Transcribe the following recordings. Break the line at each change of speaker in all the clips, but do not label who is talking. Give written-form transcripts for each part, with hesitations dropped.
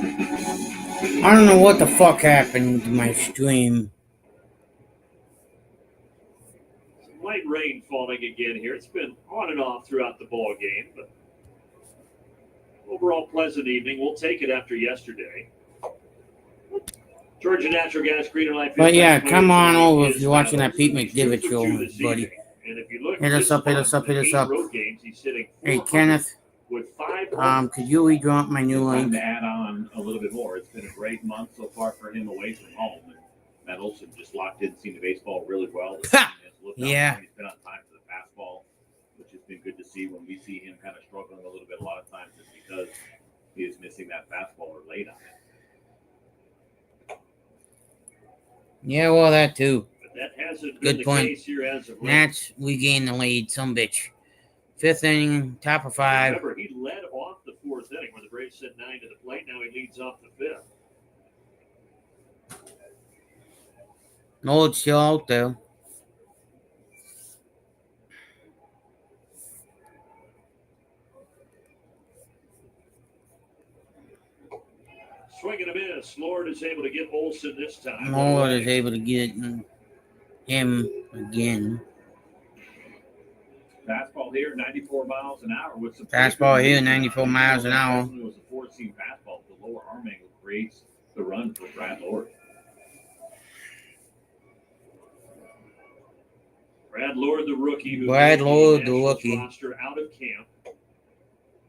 I don't know what the fuck happened to my stream.
Some light rain falling again here. It's been on and off throughout the ball game, but overall pleasant evening. We'll take it after yesterday. Georgia Natural Gas Green Life.
But yeah, come on over if you're watching that Pete McDivitt show, buddy.
And if you look,
Hit us up.
games, he's sitting
Hey, Kenneth.
With 5
could you redrop my new link?
To add on a little bit more, it's been a great month so far for him away from home. And Matt Olson just locked in, seen the baseball really well.
Yeah.
He's been on time for the fastball, which has been good to see. When we see him kind of struggling a little bit, a lot of times it's because he is missing that fastball or late on it.
Yeah, well, that too.
But that hasn't
Good
been
point.
the case here as of late.
Nats, we gained the lead, some bitch. 5th inning, top of 5.
Remember, he led off the 4th inning where the Braves sent 9 to the plate. Now he leads off the 5th.
No, it's still out there.
Swing and a miss. Lord is able to get Olson this time.
Lord is able to get him again.
Fastball here, 94 miles an hour. With some
Fastball here, 94 miles an hour.
It was a 4-seam fastball. The lower arm angle creates the run for Brad Lord.
Brad Lord, the rookie. Roster out of camp.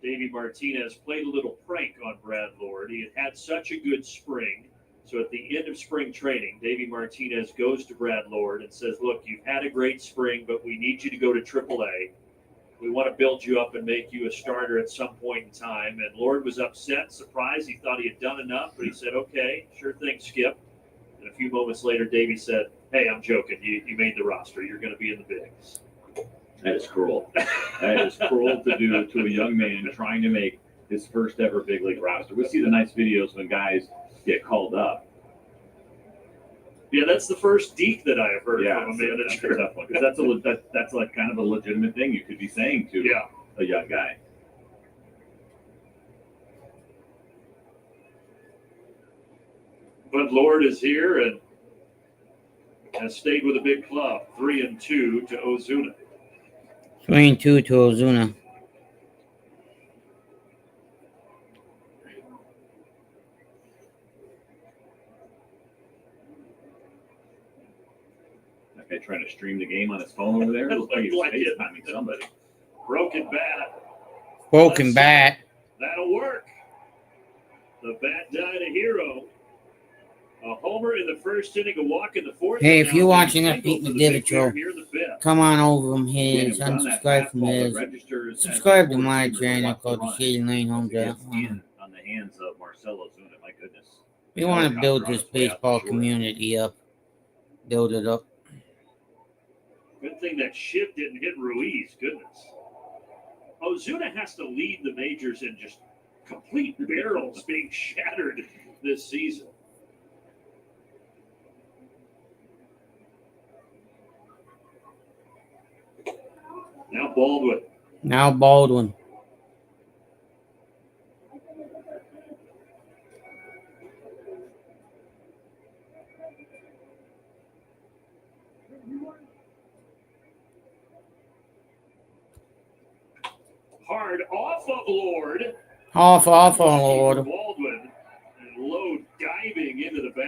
Davey Martinez played a little prank on Brad Lord. He had such a good spring. So at the end of spring training, Davey Martinez goes to Brad Lord and says, look, you've had a great spring, but we need you to go to AAA. We want to build you up and make you a starter at some point in time. And Lord was upset, surprised. He thought he had done enough, but he said, okay, sure thing, Skip. And a few moments later, Davey said, hey, I'm joking. You made the roster. You're going to be in the bigs.
That is cruel. That is cruel to do to a young man trying to make his first ever big league roster. We see the nice videos when guys get called up.
Yeah, that's the first deke that I have heard from a manager.
That's a tough one, because that's like kind of a legitimate thing you could be saying to a young guy.
But Lord is here and has stayed with a big club. 3-2 to Ozuna.
3-2 to Ozuna.
That guy trying to stream the game on his phone over there. It looks like he's FaceTiming somebody.
Broken bat. That'll work. The bat died a hero. A homer in the first inning, a walk in the 4th.
Hey, if you're watching that Pete McDivitt show, come on over from his, unsubscribe from his. Subscribe to my channel called The Shady Lane Home Draft.
On the hands of Marcelo Ozuna, my goodness.
We want to build this baseball community up. Build it up.
Good thing that shift didn't hit Ruiz. Goodness. Ozuna has to lead the majors in just complete barrels being shattered this season. Now Baldwin. Hard off of Lord.
Off of Lord.
Baldwin and Lowe diving into the bag.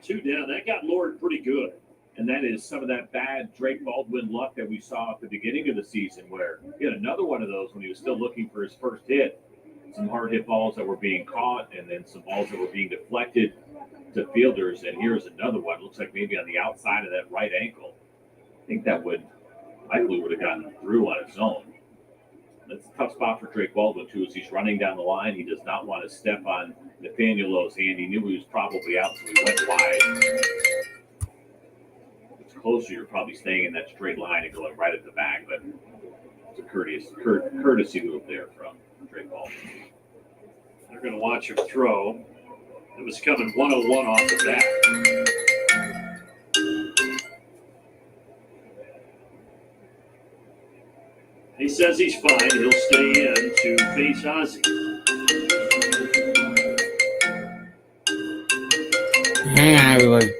2 down. That got Lord pretty good.
And that is some of that bad Drake Baldwin luck that we saw at the beginning of the season, where he had another one of those when he was still looking for his first hit. Some hard hit balls that were being caught, and then some balls that were being deflected to fielders. And here's another one. Looks like maybe on the outside of that right ankle. I think that would likely would have gotten through on its own. That's a tough spot for Drake Baldwin, too, as he's running down the line. He does not want to step on Nathaniel Lowe's hand. He knew he was probably out, so he went wide. Closer, you're probably staying in that straight line and going right at the back, but it's a courtesy move there from Drake Baldwin.
They're going to watch him throw. It was coming 101 off the bat. He says he's fine. He'll stay in to face Ozzy.
Hang on, everybody.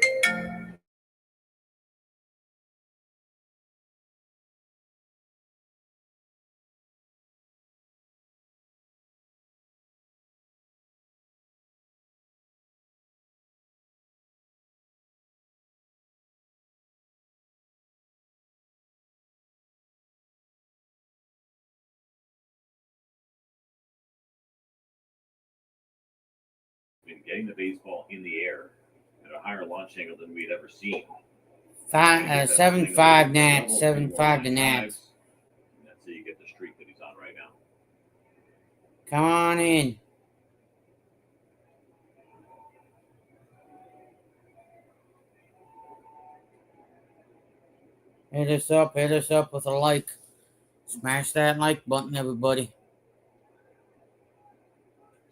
Getting the baseball in the air at a higher launch angle than we'd ever seen.
7-5 Nats. 7-5 to Nats.
That's how you get the streak that he's on right now.
Come on in. Hit us up with a like. Smash that like button, everybody.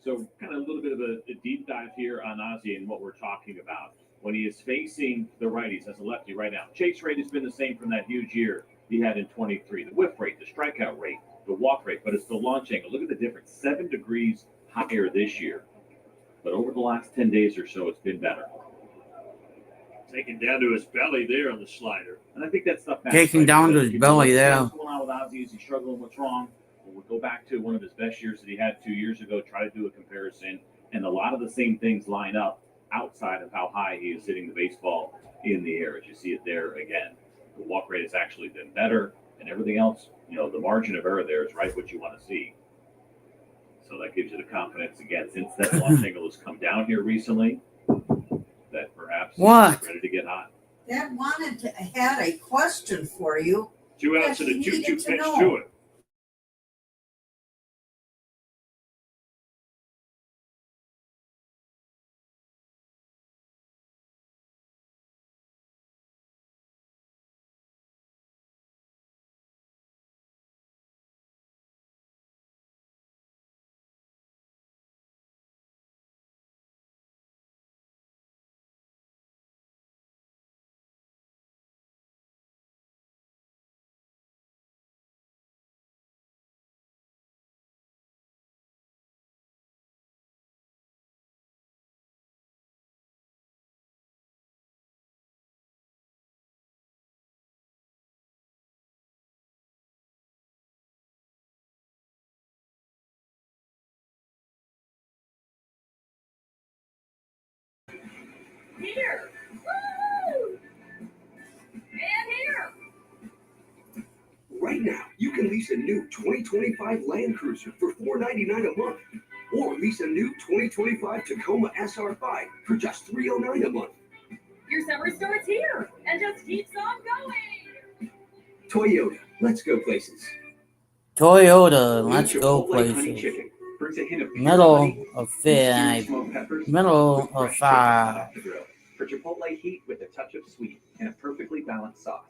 So kind of a little bit of a deep dive here on Ozzie and what we're talking about. When he is facing the righties as a lefty right now, chase rate has been the same from that huge year he had in 23. The whiff rate, the strikeout rate, the walk rate, but it's the launch angle. Look at the difference. 7 degrees higher this year. But over the last 10 days or so, it's been better.
Taken down to his belly there on the slider.
And I think that stuff matters.
Taking down to his belly there.
What's going on with Ozzie? Is he struggling? What's wrong? Well, we'll go back to one of his best years that he had 2 years ago, try to do a comparison, and a lot of the same things line up outside of how high he is hitting the baseball in the air. As you see it there again, the walk rate has actually been better, and everything else, the margin of error there is right what you want to see. So that gives you the confidence again, since that launch angle has come down here recently, that perhaps he's ready to get hot.
Dad had a question for you.
2 outs and a 2-2 pitch to it.
Here! Woo! And here!
Right now, you can lease a new 2025 Land Cruiser for $499 a month, or lease a new 2025 Tacoma SR5 for just $309 a month.
Your summer starts here and just keeps on going.
Toyota, let's go places.
Toyota, let's go
Chipotle honey
places.
chicken brings a hint of pure
Middle
honey,
of 5.
smoked peppers,
Middle
with
of
fresh
5.
off the grill. For Chipotle heat with a touch of sweet and a perfectly balanced sauce.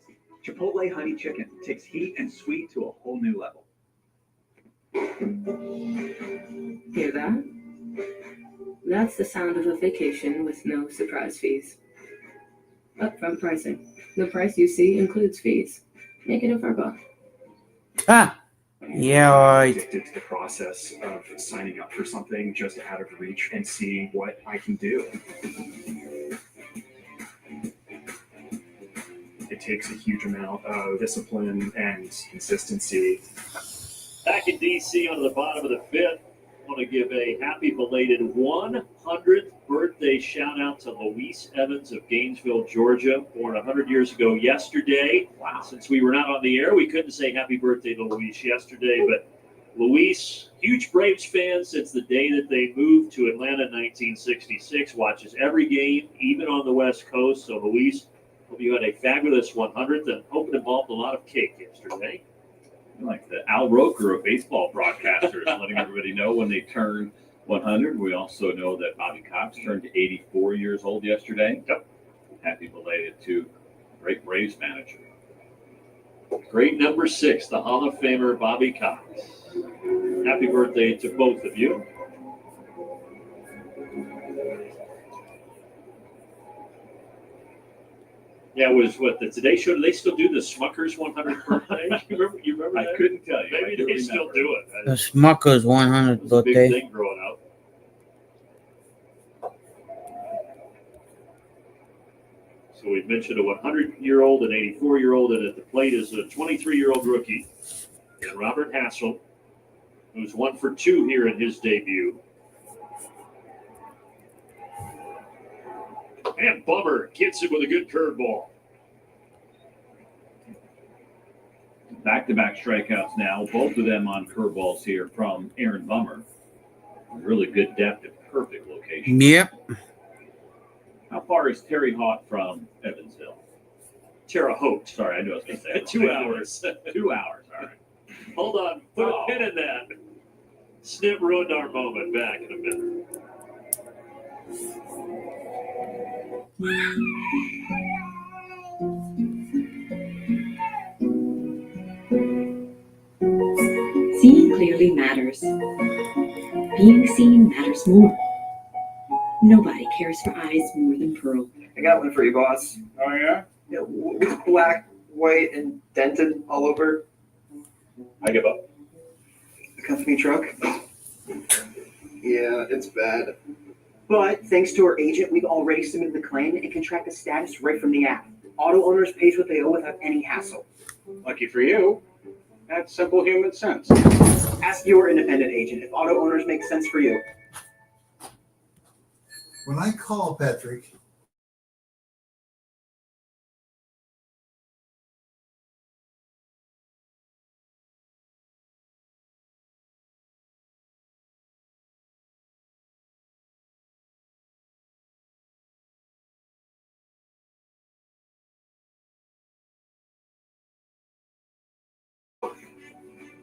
Chipotle honey chicken takes heat and sweet to a whole new level.
Hear that? That's the sound of a vacation with no surprise fees. Upfront pricing. The price you see includes fees. Make it a Verba.
Ha! Yeah, right.
Addicted to the process of signing up for something just out of reach and seeing what I can do. It takes a huge amount of discipline and consistency.
Back in D.C. on the bottom of the 5th, I want to give a happy belated 100th birthday shout out to Luis Evans of Gainesville, Georgia, born 100 years ago yesterday. Wow. Since we were not on the air, we couldn't say happy birthday to Luis yesterday, but Luis, huge Braves fan since the day that they moved to Atlanta in 1966, watches every game, even on the West Coast. So Luis, hope you had a fabulous 100th and hope it involved a lot of cake yesterday.
Like the Al Roker of baseball broadcasters, letting everybody know when they turn 100. We also know that Bobby Cox turned 84 years old yesterday.
Yep.
Happy belated to great Braves manager.
Great number 6, the Hall of Famer Bobby Cox. Happy birthday to both of you. Yeah, it was what the Today Show. Do they still do the Smucker's 100th birthday? You remember that?
I couldn't tell you.
Maybe they still do it.
The Smucker's 100th
It was a big
birthday.
thing growing up. So we've mentioned a 100-year-old, an 84-year-old, and at the plate is a 23-year-old rookie, and Robert Hassel, who's 1 for 2 here in his debut. And Bummer gets it with a good curveball.
Back-to-back strikeouts now, both of them on curveballs here from Aaron Bummer. Really good depth and perfect location.
Yep.
How far is Terry Hawk from Evansville?
Terre Haute.
Sorry, I knew I was going to say it.
2 hours.
2 hours, all right.
Hold on. Put a pin in that. Snip ruined our moment. Back in a minute.
Seeing clearly matters. Being seen matters more. Nobody cares for eyes more than Pearl.
I got one for you, boss.
Oh, yeah?
Yeah, with black, white, and dented all over.
I give up.
The company truck. Yeah, it's bad. But thanks to our agent, we've already submitted the claim and can track the status right from the app. Auto owners pays what they owe without any hassle.
Lucky for you. That's simple human sense.
Ask your independent agent if auto owners make sense for you.
When I call Patrick,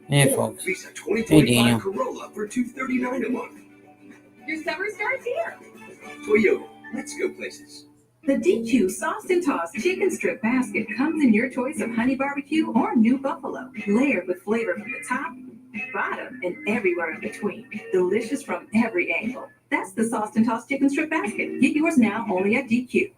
Hey, folks.
Visa
Hey,
2025
Daniel.
Corolla for $239 a month.
Your summer starts here.
Toyota, let's go places.
The DQ Sauced and Tossed Chicken Strip Basket comes in your choice of honey barbecue or new buffalo, layered with flavor from the top, bottom, and everywhere in between. Delicious from every angle. That's the Sauced and Tossed Chicken Strip Basket. Get yours now only at DQ.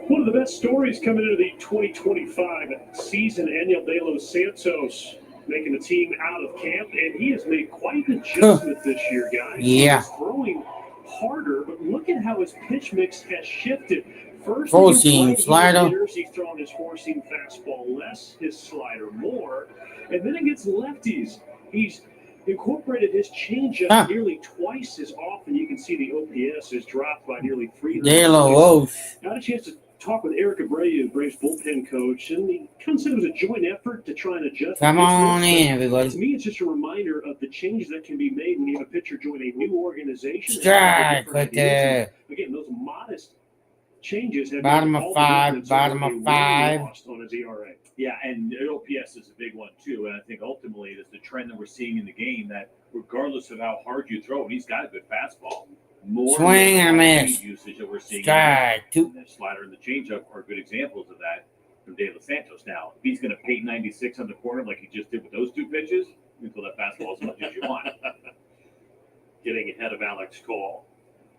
One of the best stories coming into the 2025 season, Daniel De Los Santos making the team out of camp, and he has made quite an adjustment this year, guys.
Yeah.
He's throwing harder, but look at how his pitch mix has shifted. First,
Full
against
seam
right-handed
slider.
hitters, he's throwing his four-seam fastball less, his slider more, and then against lefties, he's incorporated his changeup nearly twice as often. You can see the OPS has dropped by nearly 300
De Los.
Got a chance to talk with Eric Abreu, Braves bullpen coach, and he kind of said it was a joint effort to try and adjust.
Come on in, everybody.
To me, it's just a reminder of the changes that can be made when you have a pitcher join a new organization.
Strike right there.
Again, those modest changes have
Bottom
made
of
all the
five,
difference
bottom
over
of
a
five.
lost on his ERA.
Yeah, and OPS is a big one too. And I think ultimately it's the trend that we're seeing in the game that regardless of how hard you throw, and he's got a good fastball. More
Swing and a miss.
usage that we're seeing.
Strike two.
The slider and the changeup are good examples of that from De Los Santos. Now, if he's going to paint 96 on the corner like he just did with those two pitches, you can throw that fastball as much as you want.
Getting ahead of Alex Call.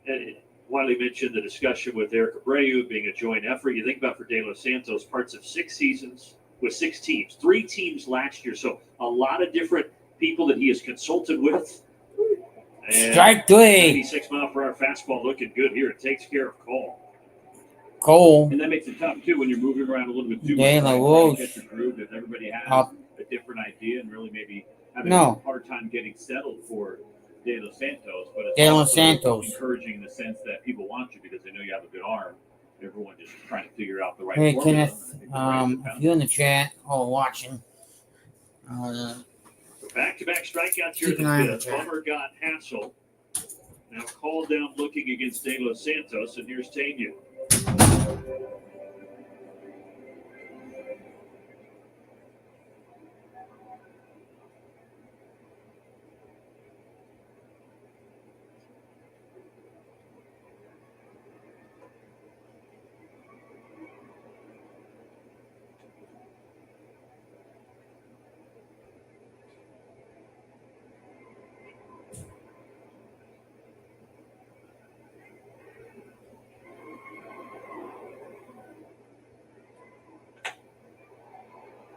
And Wiley mentioned the discussion with Eric Abreu being a joint effort. You think about for De Los Santos, parts of 6 seasons with 6 teams, 3 teams last year. So a lot of different people that he has consulted with. And
Strike 3.
86-mile-per-hour fastball looking good here. It takes care of
Cole.
And that makes it tough, too, when you're moving around a little bit too
De
much.
La
Get your groove. If everybody has
Up.
a different idea and really maybe having
No.
a hard time getting settled for De Los Santos. But it's
De Los
also
Santos.
encouraging in the sense that people want you because they know you have a good arm. Everyone just trying to figure out the right
Hey,
formula.
Kenneth. If you're in the chat or watching,
back-to-back strikeouts here
Keep
in
an eye on
the
the
fifth.
chat.
Bummer got Hassel. Now called down looking against De Los Santos, and here's Tanya.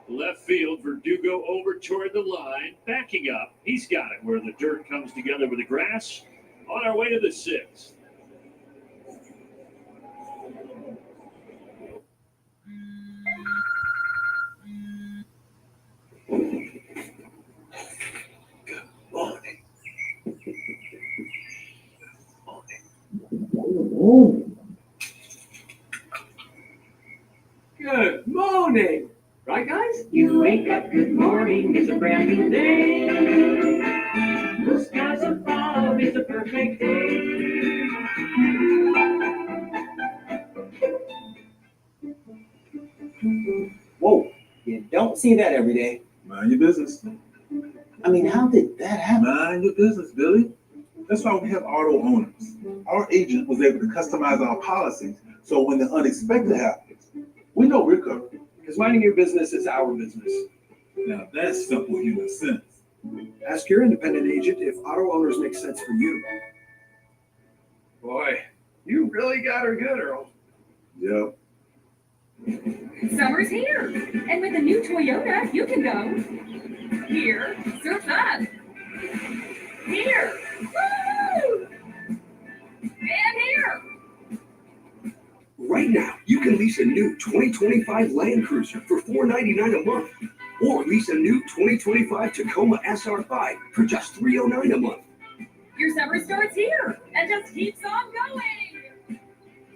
Left field, Verdugo over toward the line, backing up. He's got it where the dirt comes together with the grass. On our way to the 6th.
home.
Good morning. Right, guys?
You wake up, good morning, it's a brand new day.
The skies above is a perfect day.
Whoa, you don't see that every day.
Mind your business.
I mean, how did that happen?
Mind your business, Billy. That's why we have auto owners. Our agent was able to customize our policies so when the unexpected happens, we know we're covered.
Because minding your business is our business.
Now that's simple human sense.
Ask your independent agent if auto owners make sense for you. Boy, you really got her good, Earl.
Yep.
Summer's here, and with a new Toyota, you can go here, surf up, here, woo, and here.
Right now, you can lease a new 2025 Land Cruiser for $499 a month, or lease a new 2025 Tacoma SR5 for just $309 a month.
Your summer starts here, and just keeps on going.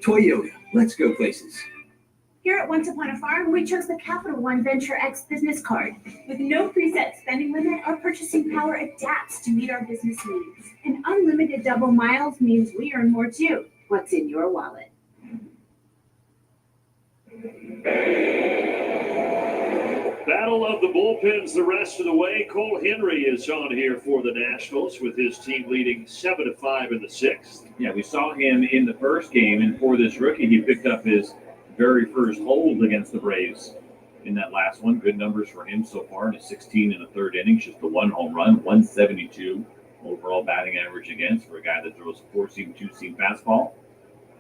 Toyota, let's go places.
Here at Once Upon a Farm, we chose the Capital One Venture X business card. With no preset spending limit, our purchasing power adapts to meet our business needs. And unlimited double miles means we earn more too. What's in your wallet?
Battle of the bullpens the rest of the way. Cole Henry is on here for the Nationals with his team leading 7-5 in the sixth.
Yeah, we saw him in the first game, and for this rookie, he picked up his very first hold against the Braves in that last one. Good numbers for him so far in his 16 and a third innings, just the one home run, 172 overall batting average against for a guy that throws a 4-seam, 2-seam fastball,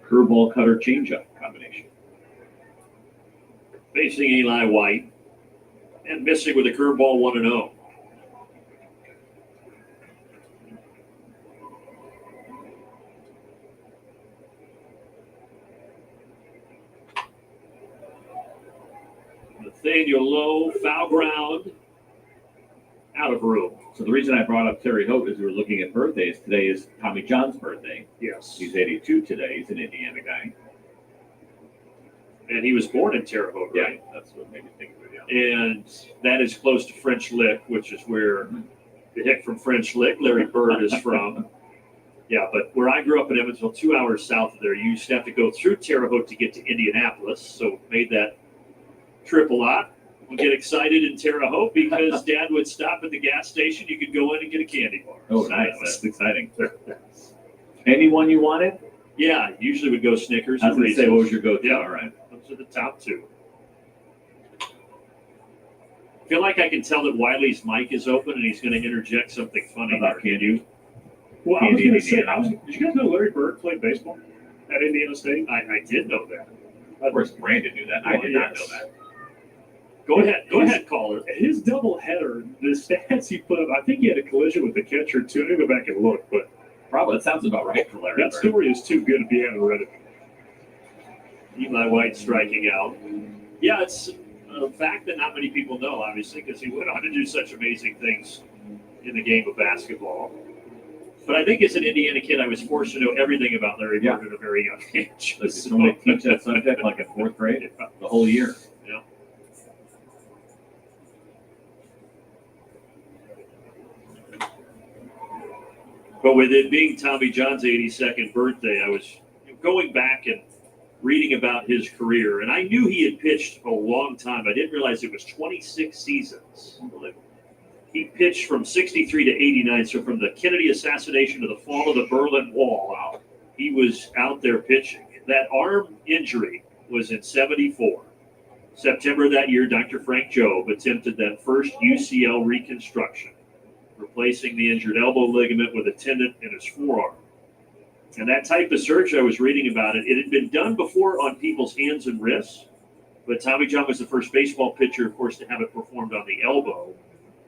curveball, cutter, changeup combination.
Facing Eli White and missing with a curveball 1-0. Nathaniel Lowe, foul ground, out of room.
So the reason I brought up Terry Hope is we were looking at birthdays. Today is Tommy John's birthday.
Yes.
He's 82 today. He's an Indiana guy.
And he was born in Terre Haute, right?
Yeah, that's what made me think of it, yeah.
And that is close to French Lick, which is where the hick from French Lick, Larry Bird, is from. Yeah, but where I grew up in Evansville, 2 hours south of there, you used to have to go through Terre Haute to get to Indianapolis. So made that trip a lot. We get excited in Terre Haute because Dad would stop at the gas station. You could go in and get a candy bar.
Oh,
So
nice. That's exciting. Anyone you wanted?
Yeah, usually would go Snickers.
I was going to say, what was your go-to?
Yeah,
All right.
those are the top two. I feel like I can tell that Wiley's mic is open and he's going to interject something funny.
About
Can you?
Well, I was
Candy
going to say,
Indiana.
did you guys know Larry Bird played baseball at Indiana State?
I did know that.
Of course, Brandon knew that. I did not know that.
Go ahead, caller.
His doubleheader, the stats he put up, I think he had a collision with the catcher too. I need to go back and look, but
Probably. That sounds about right for Larry
that
Bird.
story is too good if you haven't read it.
Eli White striking out. Yeah, it's a fact that not many people know, obviously, because he went on to do such amazing things in the game of basketball. But I think as an Indiana kid, I was forced to know everything about Larry Bird at a very young age.
Like, did somebody teach that subject like in fourth grade? The whole year.
Yeah. But with it being Tommy John's 82nd birthday, I was going back and reading about his career, and I knew he had pitched a long time. I didn't realize it was 26 seasons. He pitched from 63 to 89, so from the Kennedy assassination to the fall of the Berlin Wall, he was out there pitching. That arm injury was in 74. September of that year, Dr. Frank Jobe attempted that first UCL reconstruction, replacing the injured elbow ligament with a tendon in his forearm. And that type of surgery, I was reading about it, it had been done before on people's hands and wrists, but Tommy John was the first baseball pitcher, of course, to have it performed on the elbow.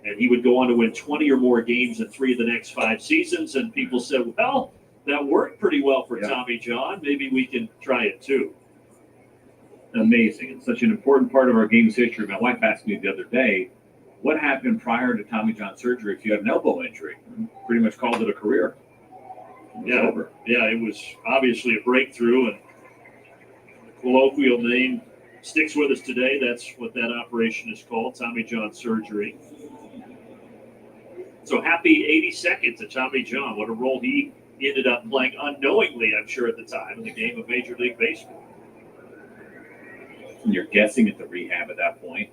And he would go on to win 20 or more games in 3 of the next 5 seasons. And people said, well, that worked pretty well for Tommy John. Maybe we can try it too.
Amazing. It's such an important part of our game's history. My wife asked me the other day, what happened prior to Tommy John surgery if you had an elbow injury? Pretty much called it a career.
Yeah, yeah, it was obviously a breakthrough, and the colloquial name sticks with us today. That's what that operation is called, Tommy John surgery. So happy 82nd to Tommy John. What a role he ended up playing unknowingly, I'm sure, at the time in the game of Major League Baseball.
And you're guessing at the rehab at that point,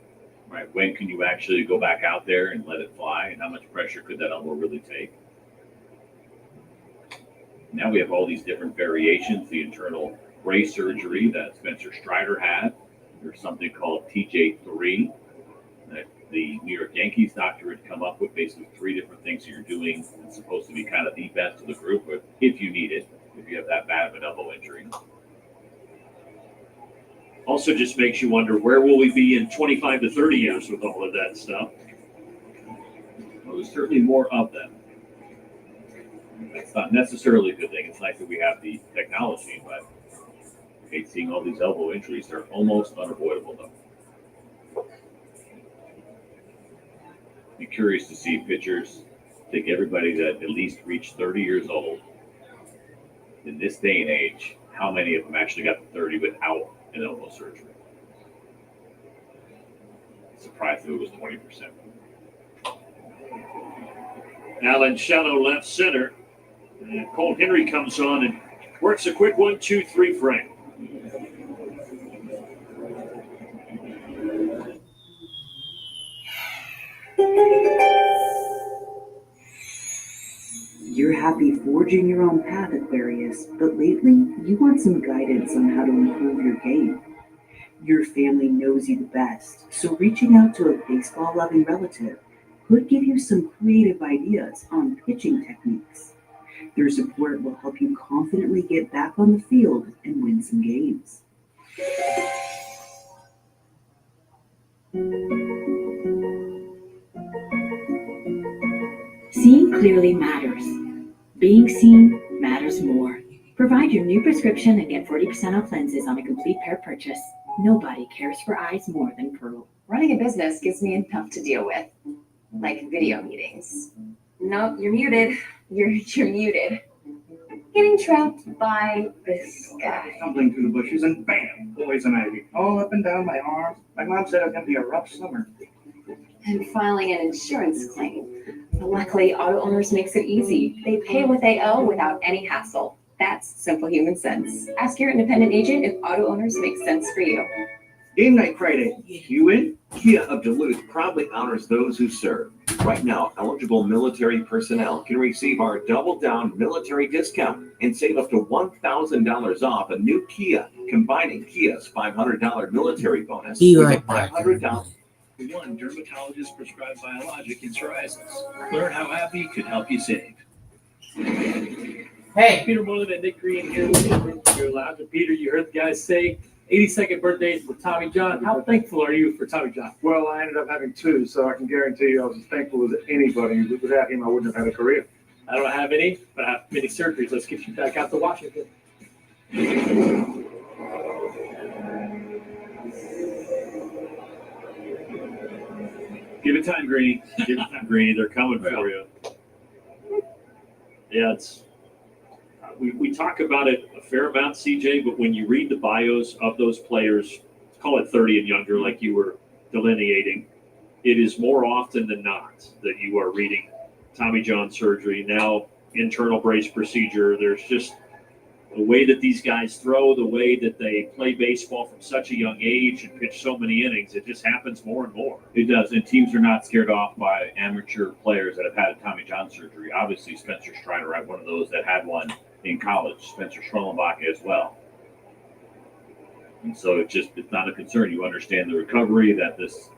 right? When can you actually go back out there and let it fly? And how much pressure could that elbow really take? Now we have all these different variations. The internal brace surgery that Spencer Strider had. There's something called TJ3 that the New York Yankees doctor had come up with, basically 3 different things that you're doing. It's supposed to be kind of the best of the group, but if you need it, if you have that bad of an elbow injury.
Also just makes you wonder, where will we be in 25 to 30 years with all of that stuff?
Well, there's certainly more of them. It's not necessarily a good thing. It's nice that we have the technology, but I hate seeing all these elbow injuries. They're almost unavoidable, though. Be curious to see pitchers take everybody that at least reached 30 years old. In this day and age, how many of them actually got to 30 without an elbow surgery? Surprised if it was 20%.
Alan Shallow left center. And Cole Henry comes on and works a quick 1-2-3 frame.
You're happy forging your own path, Aquarius, but lately you want some guidance on how to improve your game. Your family knows you the best, so reaching out to a baseball-loving relative could give you some creative ideas on pitching techniques. Their support will help you confidently get back on the field and win some games.
Seeing clearly matters. Being seen matters more. Provide your new prescription and get 40% off lenses on a complete pair purchase. Nobody cares for eyes more than Pearl.
Running a business gives me enough to deal with, like video meetings. No, you're muted. You're muted. Getting trapped by this guy.
Stumbling through the bushes and bam, poison ivy all up and down my arms. My mom said it was going to be a rough summer.
And filing an insurance claim. Luckily, auto owners makes it easy. They pay what they owe without any hassle. That's simple human sense. Ask your independent agent if auto owners make sense for you.
Game Night Friday. You win? Kia of Duluth proudly honors those who serve. Right now, eligible military personnel can receive our Double Down military discount and save up to $1,000 off a new Kia, combining Kia's $500 military bonus with a $500.
One dermatologist prescribed biologic in psoriasis. Learn how happy could help you save.
Hey, Peter Moreland and Nick Green here with your lounge. And Peter, you heard the guys say 82nd birthday for Tommy John. How thankful are you for Tommy John?
Well, I ended up having 2, so I can guarantee you I was as thankful as anybody. Without him, I wouldn't have had a career.
I don't have any, but I have many surgeries. Let's get you back out to Washington.
Give it time, Greeny. Give it time, Greeny. They're coming for you. Yeah, it's we talk about it a fair amount, CJ, but when you read the bios of those players, call it 30 and younger, like you were delineating, it is more often than not that you are reading Tommy John surgery, now internal brace procedure. There's just the way that these guys throw, the way that they play baseball from such a young age and pitch so many innings, it just happens more and more.
It does, and teams are not scared off by amateur players that have had a Tommy John surgery. Obviously, Spencer Strider had one of those that had one in college. Spencer Schwellenbach as well. And so it's not a concern. You understand the recovery, that this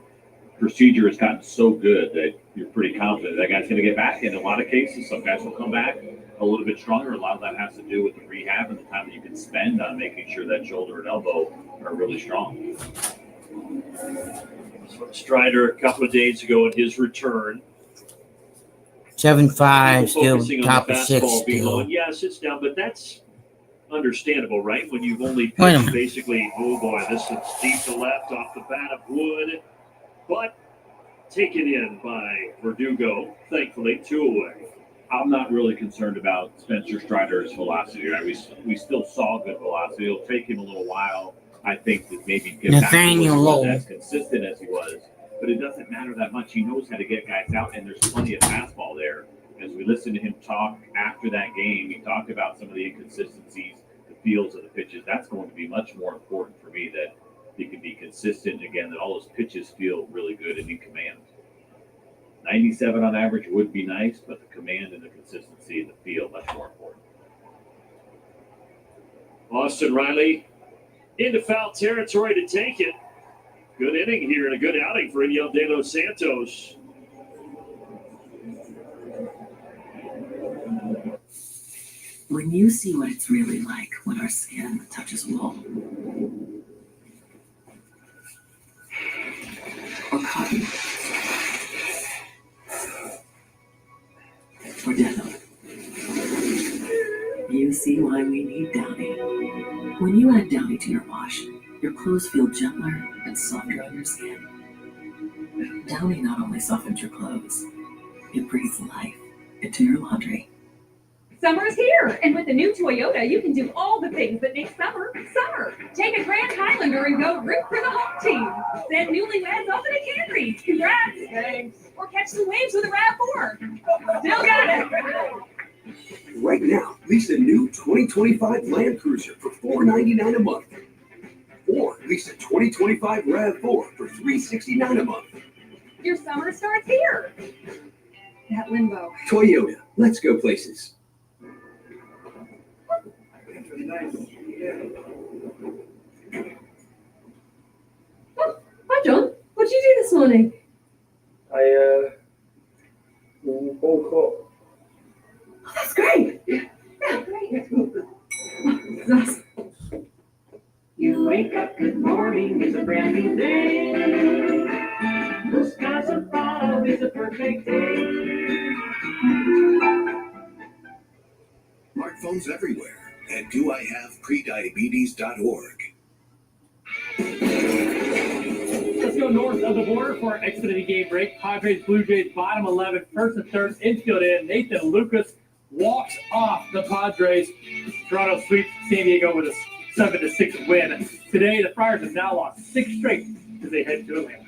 procedure has gotten so good that you're pretty confident that guy's going to get back. In a lot of cases, some guys will come back a little bit stronger. A lot of that has to do with the rehab and the time that you can spend on making sure that shoulder and elbow are really strong.
So Strider a couple of days ago in his return.
7'5", still
Focusing on
top
the
of 6
fastball being low.
still.
And yeah, it sits down, but that's understandable, right? When you've only
Wait a
pitched
minute.
basically, oh boy, this is deep to left off the bat of Wood, but taken in by Verdugo, thankfully, 2 away.
I'm not really concerned about Spencer Strider's velocity. Right? We still saw good velocity. It'll take him a little while, I think, to maybe get
Nathaniel
back to
Lowe.
as consistent as he was. But it doesn't matter that much. He knows how to get guys out, and there's plenty of fastball there. As we listened to him talk after that game, he talked about some of the inconsistencies, the feels of the pitches. That's going to be much more important for me, that he can be consistent again, that all those pitches feel really good and in command. 97 on average would be nice, but the command and the consistency and the feel much more important.
Austin Riley into foul territory to take it. Good inning here and a good outing for Iniel De Los Santos.
When you see what it's really like when our skin touches wool, or cotton, or denim, you see why we need Downy. When you add Downy to your wash, your clothes feel gentler and softer on your skin. Downy not only softens your clothes, it breathes life into your laundry.
Summer is here, and with the new Toyota, you can do all the things that make summer, summer. Take a Grand Highlander and go root for the home team. Send newlyweds off in a Camry. Congrats. Thanks. Or catch the waves with a RAV4. Still got it.
Right now, lease a new 2025 Land Cruiser for $499 a month. Or lease a 2025 RAV4 for $369 a month.
Your summer starts here. That limbo.
Toyota, let's go places.
Oh, hi, John. What'd you do this morning?
I woke up.
Oh, that's great. Yeah, great. That's...
You wake up, good morning, it's a brand new day. The skies are fall, it's a perfect day.
Smartphones everywhere at doihaveprediabetes.org.
Let's go north of the border for our Xfinity game break. Padres, Blue Jays, bottom 11, first and third, infield in. Nathan Lucas walks off the Padres. Toronto sweeps San Diego with a 7-6 win. Today, the Friars have now lost 6 straight as they head to Atlanta.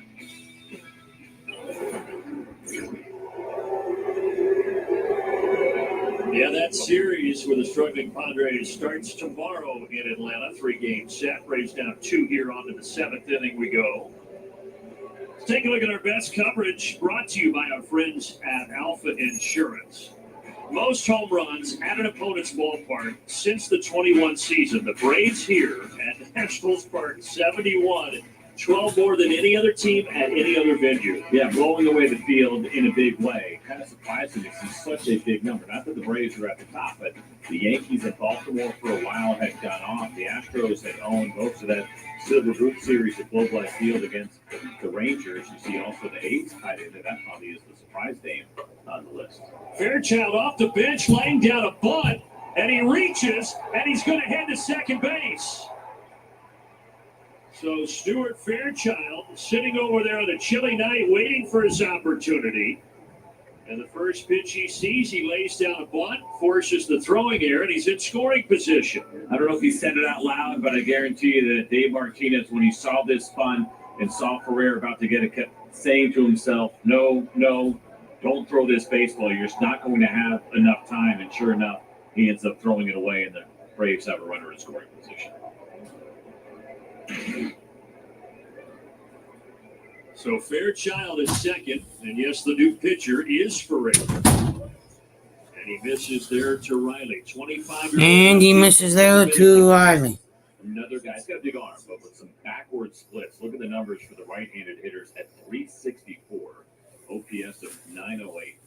Yeah, that series for the struggling Padres starts tomorrow in Atlanta. 3-game set. Braves down 2 here on to the 7th inning we go. Let's take a look at our best coverage, brought to you by our friends at Alpha Insurance. Most home runs at an opponent's ballpark since the 21 season. The Braves here at Nationals Park, 71. 12 more than any other team at any other venue.
Yeah, blowing away the field in a big way. Kind of surprising to see such a big number. Not that the Braves are at the top, but the Yankees at Baltimore for a while had gone off. The Astros had owned most of that Silver Boot series at Globe Life Field against the Rangers. You see also the A's tied into that. Probably is the surprise name on the list.
Fairchild off the bench, laying down a bunt, and he reaches, and he's going to head to second base. So Stuart Fairchild sitting over there on a chilly night waiting for his opportunity. And the first pitch he sees, he lays down a bunt, forces the throwing error, and he's in scoring position.
I don't know if he said it out loud, but I guarantee you that Dave Martinez, when he saw this punt and saw Ferrer about to get it, kept saying to himself, no, don't throw this baseball. You're just not going to have enough time. And sure enough, he ends up throwing it away, and the Braves have a runner in scoring position.
So Fairchild is second, and yes, the new pitcher is Ferrer. And he misses there to Riley, 25 years
And he misses there to Riley.
Another guy, he's got a big arm, but with some backward splits. Look at the numbers for the right-handed hitters at 364, OPS of 908.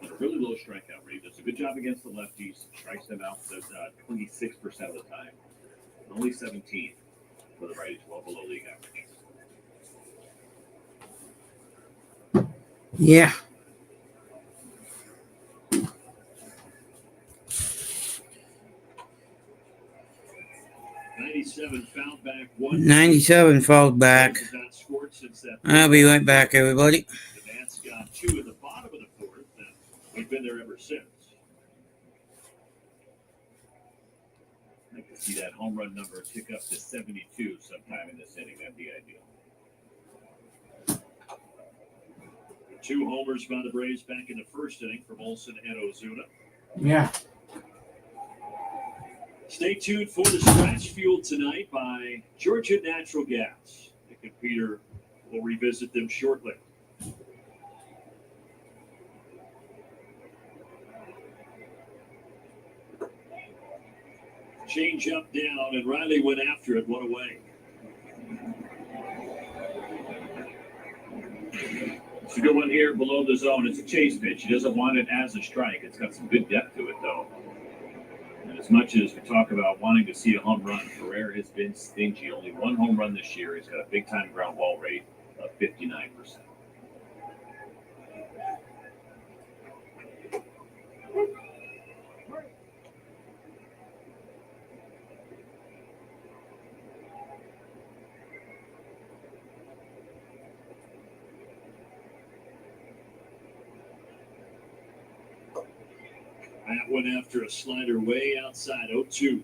And a really low strikeout rate. Does a good job against the lefties, strikes them out 26% of the time. Only 17 for the righties, well below league average.
Yeah. '97 fouled back. I'll be right back, everybody.
The Nats got 2 in the bottom of the 4th. been there ever since. I'd like to see that home run number tick up to 72 sometime in this inning. That'd be ideal. 2 homers by the Braves back in the first inning from Olsen and Ozuna.
Yeah.
Stay tuned for the Scratch Fuel tonight by Georgia Natural Gas. Nick and Peter will revisit them shortly. Change up down, and Riley went after it, one away.
It's a good one here below the zone. It's a chase pitch. He doesn't want it as a strike. It's got some good depth to it, though. And as much as we talk about wanting to see a home run, Ferrer has been stingy. Only 1 home run this year. He's got a big-time ground ball rate of 59%.
That went after a slider way outside, 0-2.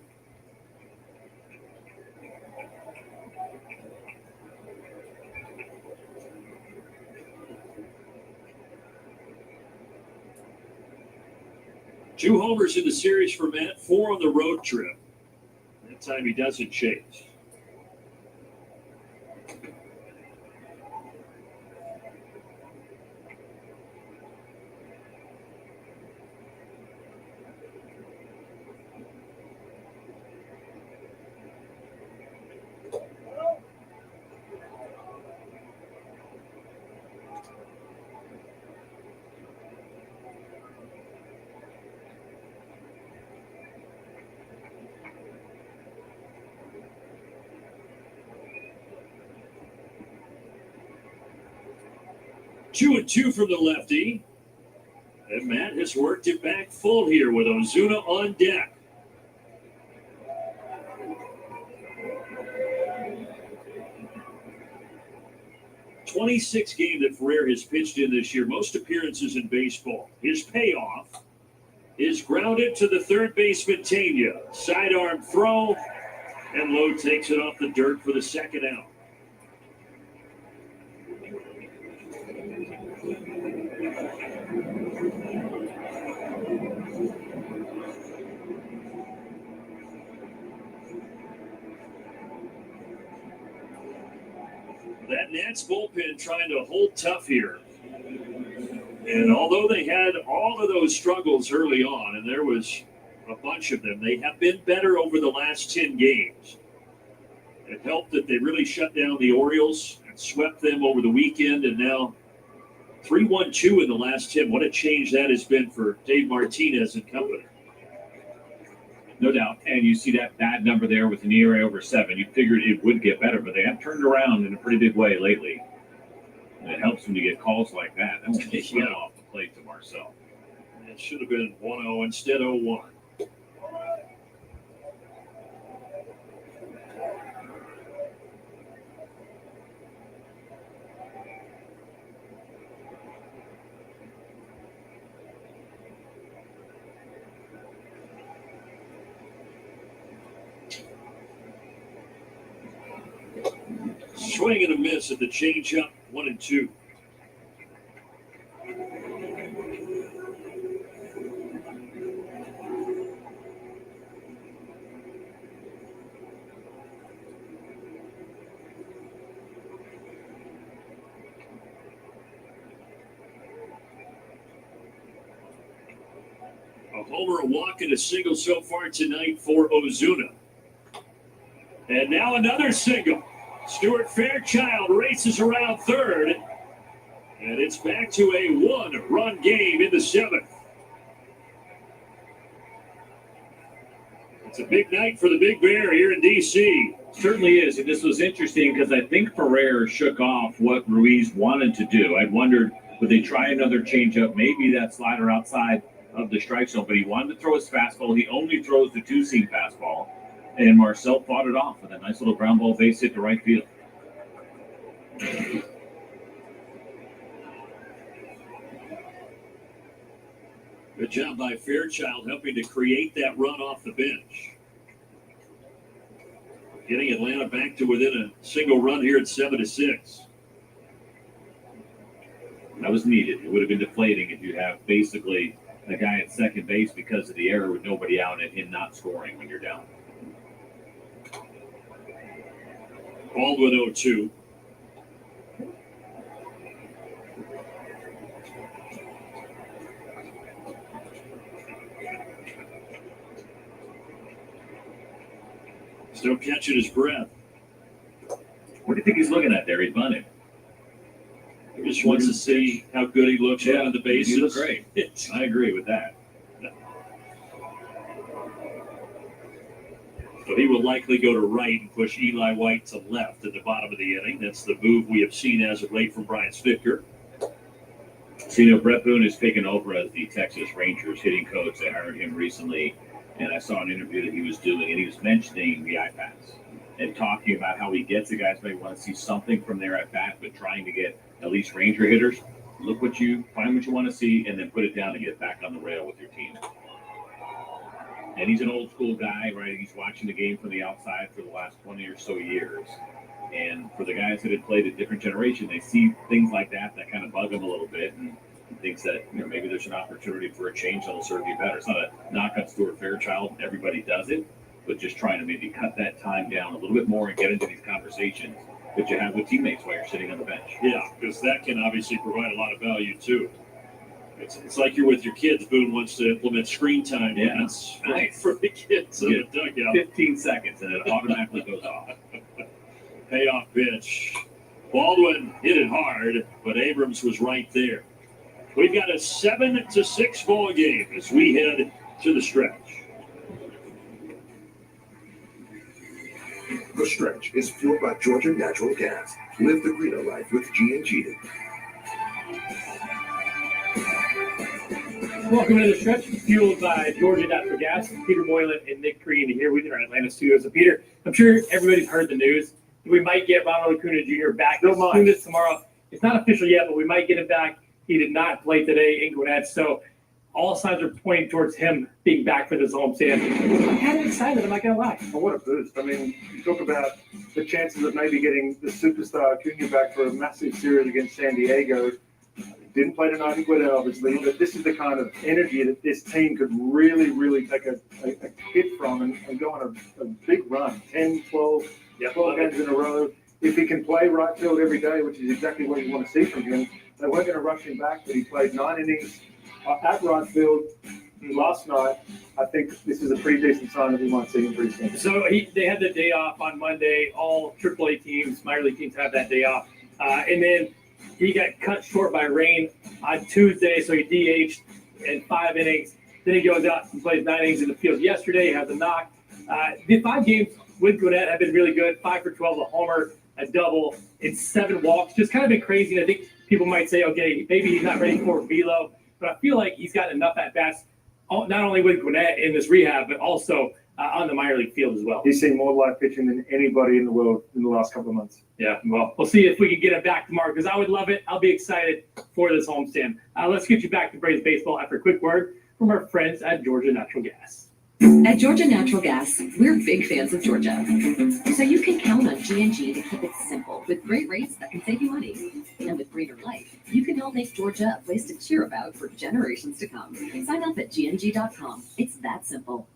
Two homers in the series for Matt, 4 on the road trip. That time he doesn't chase. Two and two from the lefty. And Matt has worked it back full here with Ozuna on deck. "26 games that Ferrer has pitched in this year, most appearances in baseball. His payoff is grounded to the third baseman Tania. Sidearm throw, and Lowe takes it off the dirt for the second out. That Nats bullpen trying to hold tough here. And although they had all of those struggles early on, and there was a bunch of them, they have been better over the last 10 games. It helped that they really shut down the Orioles and swept them over the weekend, and now 3-1-2 in the last 10. What a change that has been for Dave Martinez and company.
No doubt. And you see that bad number there with an ERA over 7. You figured it would get better, but they have turned around in a pretty big way lately. And it helps when you get calls like that. That's a slow off the plate to Marcel.
It should have been 1-0 instead of 0-1. Swing and a miss at the changeup, 1-2. A homer, a walk, and a single so far tonight for Ozuna. And now another single. Stuart Fairchild races around third, and it's back to a 1-run game in the 7th. It's a big night for the Big Bear here in D.C.
Certainly is, and this was interesting because I think Ferrer shook off what Ruiz wanted to do. I wondered, would they try another changeup, maybe that slider outside of the strike zone, but he wanted to throw his fastball. He only throws the two-seam fastball. And Marcel fought it off with a nice little ground ball base hit to right field.
Good job by Fairchild helping to create that run off the bench. Getting Atlanta back to within a single run here at 7-6.
That was needed. It would have been deflating if you have basically a guy at second base because of the error with nobody out and him not scoring when you're down.
Baldwin 0-2. Still catching his breath.
What do you think he's looking at there? He's bunting.
He just wants to see how good he looks running the bases.
He looks great. I agree with that.
So he will likely go to right and push Eli White to left at the bottom of the inning. That's the move we have seen as of late from Brian Spicker.
So, you know, Brett Boone has taken over as the Texas Rangers hitting coach. They hired him recently, and I saw an interview that he was doing, and he was mentioning the at-bats and talking about how he gets the guys may want to see something from their at-bat, but trying to get at least Ranger hitters. Find what you want to see, and then put it down and get back on the rail with your team. And he's an old school guy, right? He's watching the game from the outside for the last 20 or so years. And for the guys that had played a different generation, they see things like that kind of bug them a little bit, and thinks that, you know, maybe there's an opportunity for a change that'll serve you better. It's not a knock on Stuart Fairchild. Everybody does it, but just trying to maybe cut that time down a little bit more and get into these conversations that you have with teammates while you're sitting on the bench.
Yeah, because that can obviously provide a lot of value too. It's like you're with your kids. Boone wants to implement screen time.
Yeah,
that's
nice.
for the kids in the dugout.
15 seconds, and it automatically goes off.
Payoff pitch. Baldwin hit it hard, but Abrams was right there. We've got a 7-6 ball game as we head to the stretch.
The Stretch is fueled by Georgia Natural Gas. Live the greener life with G&G.
Welcome to the Stretch, fueled by Georgia Natural Gas. Peter Moylan and Nick Crean here with our Atlanta studios. So Peter, I'm sure everybody's heard the news. We might get Ronald Acuna Jr. back as soon as tomorrow. It's not official yet, but we might get him back. He did not play today in Gwinnett, so all signs are pointing towards him being back for this homestand. I'm kind of excited, I'm not going to lie.
Well, what a boost. I mean, you talk about the chances of maybe getting the superstar Acuna back for a massive series against San Diego. Didn't play tonight in Gwinnett, obviously, but this is the kind of energy that this team could really, really take a hit from and go on a big run, 10, 12 games in a row. If he can play right field every day, which is exactly what you want to see from him, they weren't going to rush him back, but he played 9 innings at right field last night. I think this is a pretty decent sign that we might see him pretty soon.
So they had the day off on Monday. All AAA teams, minor league teams have that day off. And then he got cut short by rain on Tuesday, so he DH'd in 5 innings. Then he goes out and plays 9 innings in the field yesterday. He has a knock. The 5 games with Gwinnett have been really good. 5 for 12, a homer, a double, and 7 walks. Just kind of been crazy. And I think people might say, okay, maybe he's not ready for velo, but I feel like he's gotten enough at-bats, not only with Gwinnett in this rehab, but also on the minor league field as well.
He's seen more live pitching than anybody in the world in the last couple of months.
Yeah, well, we'll see if we can get him back tomorrow because I would love it. I'll be excited for this homestand. Let's get you back to Braves baseball after a quick word from our friends at Georgia Natural Gas.
At Georgia Natural Gas, we're big fans of Georgia. So you can count on G&G to keep it simple with great rates that can save you money. And with greener life, you can help make Georgia a place to cheer about for generations to come. Sign up at gng.com. It's that simple.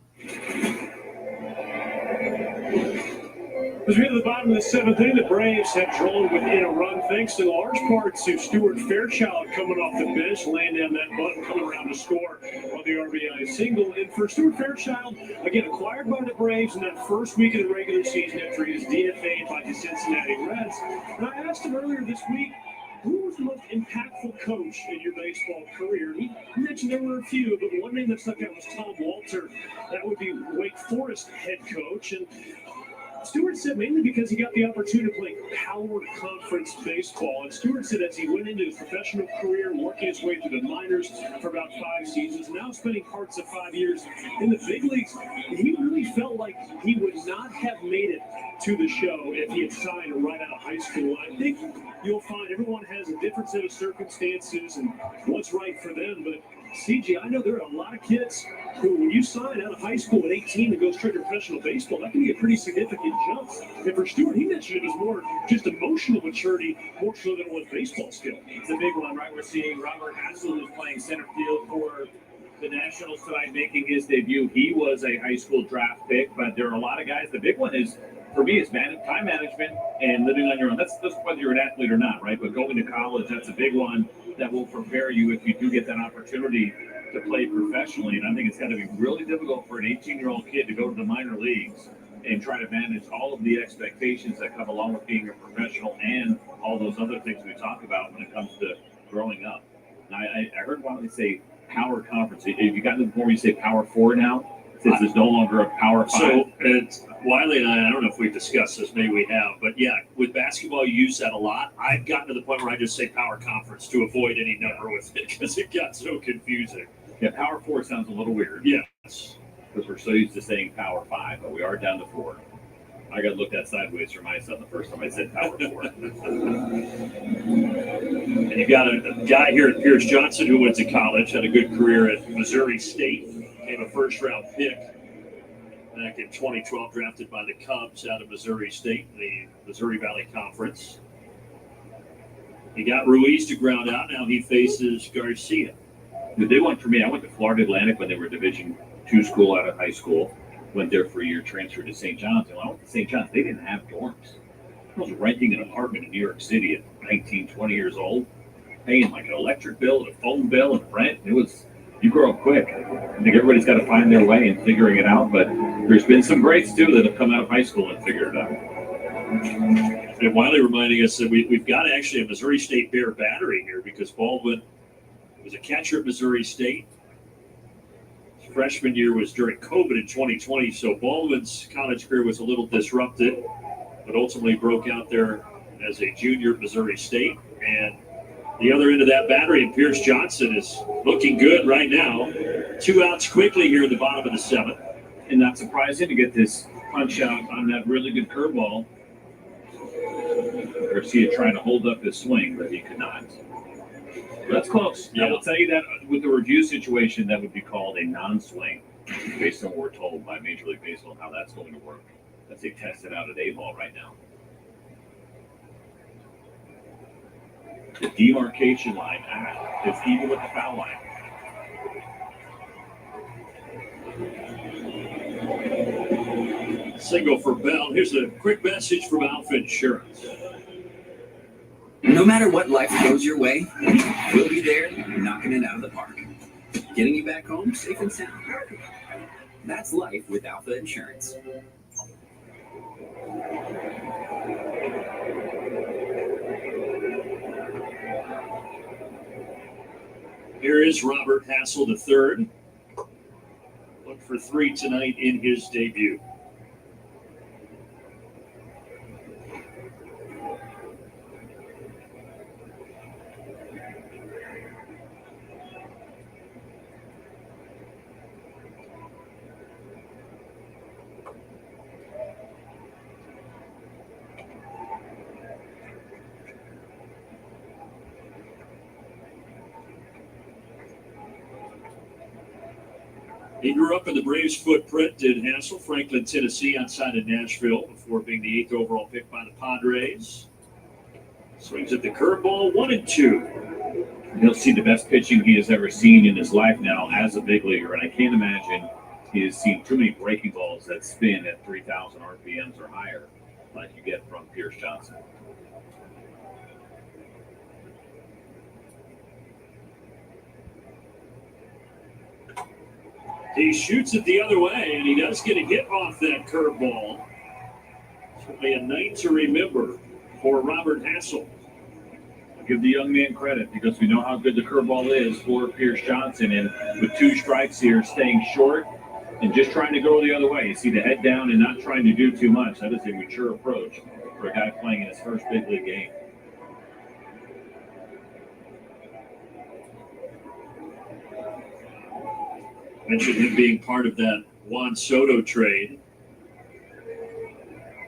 As we get to the bottom of the 7th inning, the Braves have drawn within a run thanks in large part to Stuart Fairchild coming off the bench, laying down that bunt, coming around to score on the RBI single. And for Stuart Fairchild, again, acquired by the Braves in that first week of the regular season after he was DFA'd by the Cincinnati Reds. And I asked him earlier this week, who was the most impactful coach in your baseball career? He mentioned there were a few, but one name that stuck out was Tom Walter. That would be Wake Forest head coach. And Stewart said mainly because he got the opportunity to play Power Conference baseball. And Stewart said as he went into his professional career, working his way through the minors for about 5 seasons, now spending parts of 5 years in the big leagues, he really felt like he would not have made it to the show if he had signed right out of high school. I think you'll find everyone has a different set of circumstances and what's right for them, but
CJ, I know there are a lot of kids who, when you sign out of high school at 18 and go straight to professional baseball, that can be a pretty significant jump. And for Stewart, he mentioned it was more just emotional maturity, more so than it was baseball skill.
It's a big one, right? We're seeing Robert Hassel, who's playing center field for the Nationals tonight, making his debut. He was a high school draft pick, but there are a lot of guys. The big one is, for me, is time management and living on your own. That's whether you're an athlete or not, right? But going to college, that's a big one that will prepare you if you do get that opportunity to play professionally. And I think it's got to be really difficult for an 18-year-old kid to go to the minor leagues and try to manage all of the expectations that come along with being a professional and all those other things we talk about when it comes to growing up. And I heard one say power conference. Have you gotten to the point where you say power four now? Since it's no longer a power five.
So it's Wiley and I don't know if we've discussed this, maybe we have, but yeah, with basketball, you use that a lot. I've gotten to the point where I just say power conference to avoid any number with it because it got so confusing.
Yeah, power four sounds a little weird.
Yes.
Because we're so used to saying power five, but we are down to four. I got looked at sideways for myself the first time I said power four.
And you got a guy here at Pierce Johnson who went to college, had a good career at Missouri State, became a first-round pick back in 2012, drafted by the Cubs out of Missouri State in the Missouri Valley Conference. He got Ruiz to ground out. Now he faces Garcia.
The big one for me, I went to Florida Atlantic when they were Division II school out of high school. Went there for a year, transferred to St. John's. And when I went to St. John's, they didn't have dorms. I was renting an apartment in New York City at 19, 20 years old, paying like an electric bill and a phone bill and rent. It was, you grow up quick. I think everybody's got to find their way and figuring it out. But there's been some greats, too, that have come out of high school and figured it out.
And Wiley reminding us that we've got actually a Missouri State Bear battery here because Baldwin was a catcher at Missouri State. His freshman year was during COVID in 2020, so Baldwin's college career was a little disrupted, but ultimately broke out there as a junior at Missouri State. And the other end of that battery, and Pierce Johnson is looking good right now. 2 outs quickly here in the bottom of the 7th.
And not surprising to get this punch out on that really good curveball. Garcia trying to hold up his swing, but he could not. That's close. Yeah. I will tell you that with the review situation, that would be called a non-swing, based on what we're told by Major League Baseball and how that's going to work. As they test it out at A-ball right now. The demarcation line is even with the foul line.
Single for Bell. Here's a quick message from Alpha Insurance.
No matter what life throws your way, we'll be there knocking it out of the park. Getting you back home safe and sound. That's life with Alpha Insurance.
Here is Robert Hassel III. Look for 3 tonight in his debut. He grew up in the Braves footprint, did Hassel, Franklin, Tennessee, outside of Nashville, before being the 8th overall pick by the Padres. Swings at the curveball, 1-2.
He'll see the best pitching he has ever seen in his life now as a big leaguer, and I can't imagine he has seen too many breaking balls that spin at 3,000 RPMs or higher, like you get from Pierce Johnson.
He shoots it the other way, and he does get a hit off that curveball. Certainly a night to remember for Robert Hassel.
I'll give the young man credit because we know how good the curveball is for Pierce Johnson. And with 2 strikes here, staying short and just trying to go the other way. You see the head down and not trying to do too much. That is a mature approach for a guy playing in his first big league game.
Mentioned him being part of that Juan Soto trade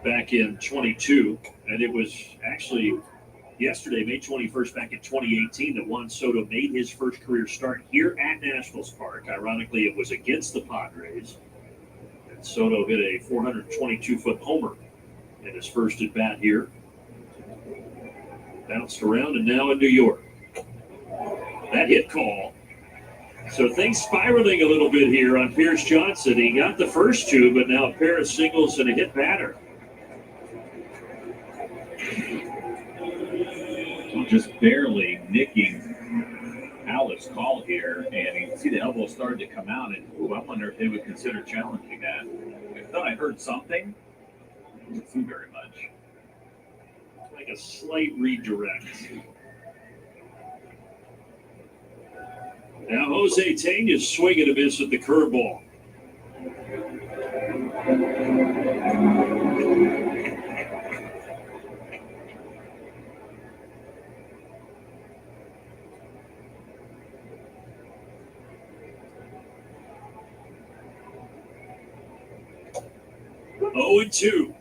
back in 22, and it was actually yesterday, May 21st, back in 2018, that Juan Soto made his first career start here at Nationals Park. Ironically, it was against the Padres. And Soto hit a 422-foot homer in his first at bat here. Bounced around and now in New York. That hit call. So things spiraling a little bit here on Pierce Johnson. He got the first two, but now a pair of singles and a hit batter.
Just barely nicking Alice's call here, and you can see the elbow started to come out, and I wonder if they would consider challenging that. I thought I heard something. I didn't see very much.
Like a slight redirect. Now Jose Tena's swinging a miss at the curveball. Oh, and 2.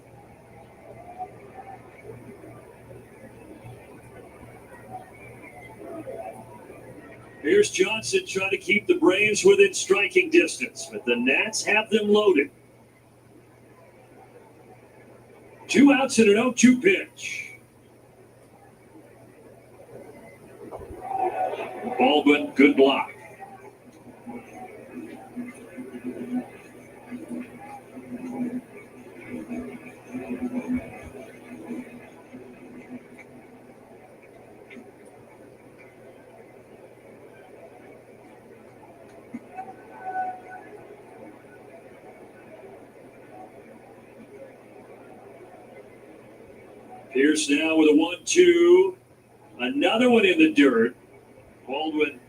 Here's Johnson trying to keep the Braves within striking distance, but the Nats have them loaded. 2 outs and an 0-2 pitch. Baldwin, good block. Pierce now with a 1-2. Another one in the dirt. Baldwin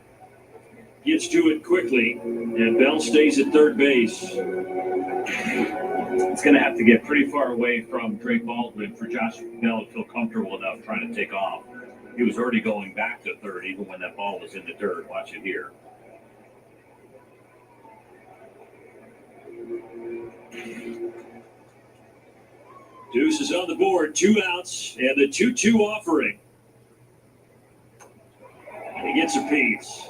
gets to it quickly, and Bell stays at third base.
It's going to have to get pretty far away from Drake Baldwin for Josh Bell to feel comfortable enough trying to take off. He was already going back to third even when that ball was in the dirt. Watch it here.
Deuce is on the board, 2 outs, and the 2-2 offering. He gets a piece.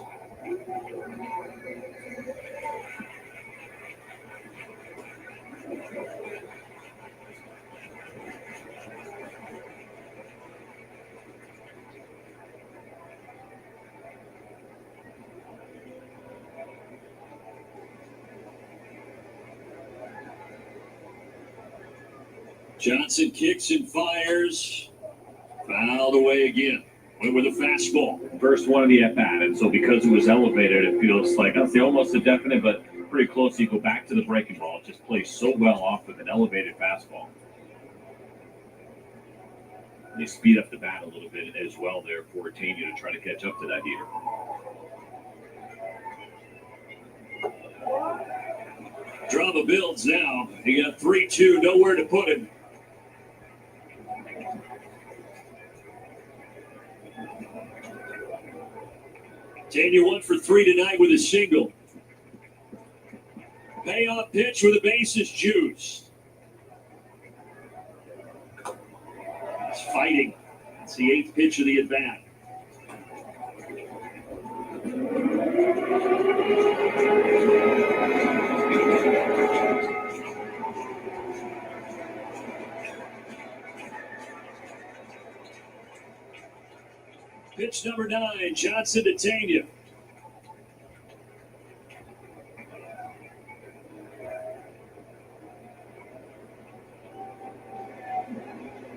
Johnson kicks and fires. Fouled away again. Went with a fastball.
First one of the at-bat, and so because it was elevated, it feels like, I'll say almost a definite, but pretty close. You go back to the breaking ball. It just plays so well off with an elevated fastball. They speed up the bat a little bit as well there for Tena to try to catch up to that heater.
Drama builds now. He got 3-2, nowhere to put him. Tena 1 for 3 tonight with a single. Payoff pitch with the bases juiced. He's fighting. It's the 8th pitch of the at-bat. Pitch number 9, Johnson to Tena.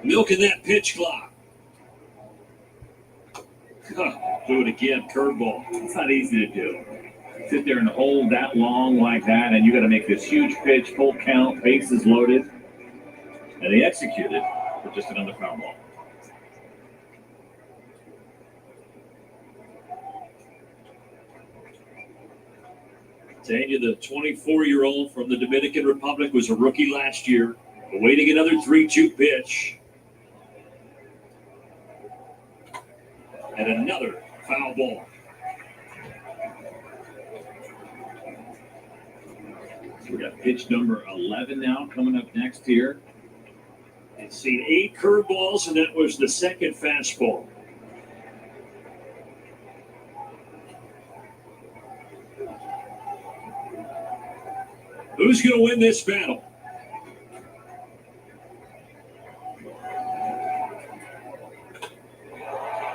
Milking that pitch clock. Do it again, curveball.
It's not easy to do. Sit there and hold that long like that, and you got to make this huge pitch, full count, bases loaded. And they executed for just another foul ball.
Tena, the 24-year-old from the Dominican Republic, was a rookie last year, awaiting another 3-2 pitch. And another foul ball.
So we got pitch number 11 now coming up next here.
He's seen 8 curveballs, and that was the second fastball. Who's going to win this battle?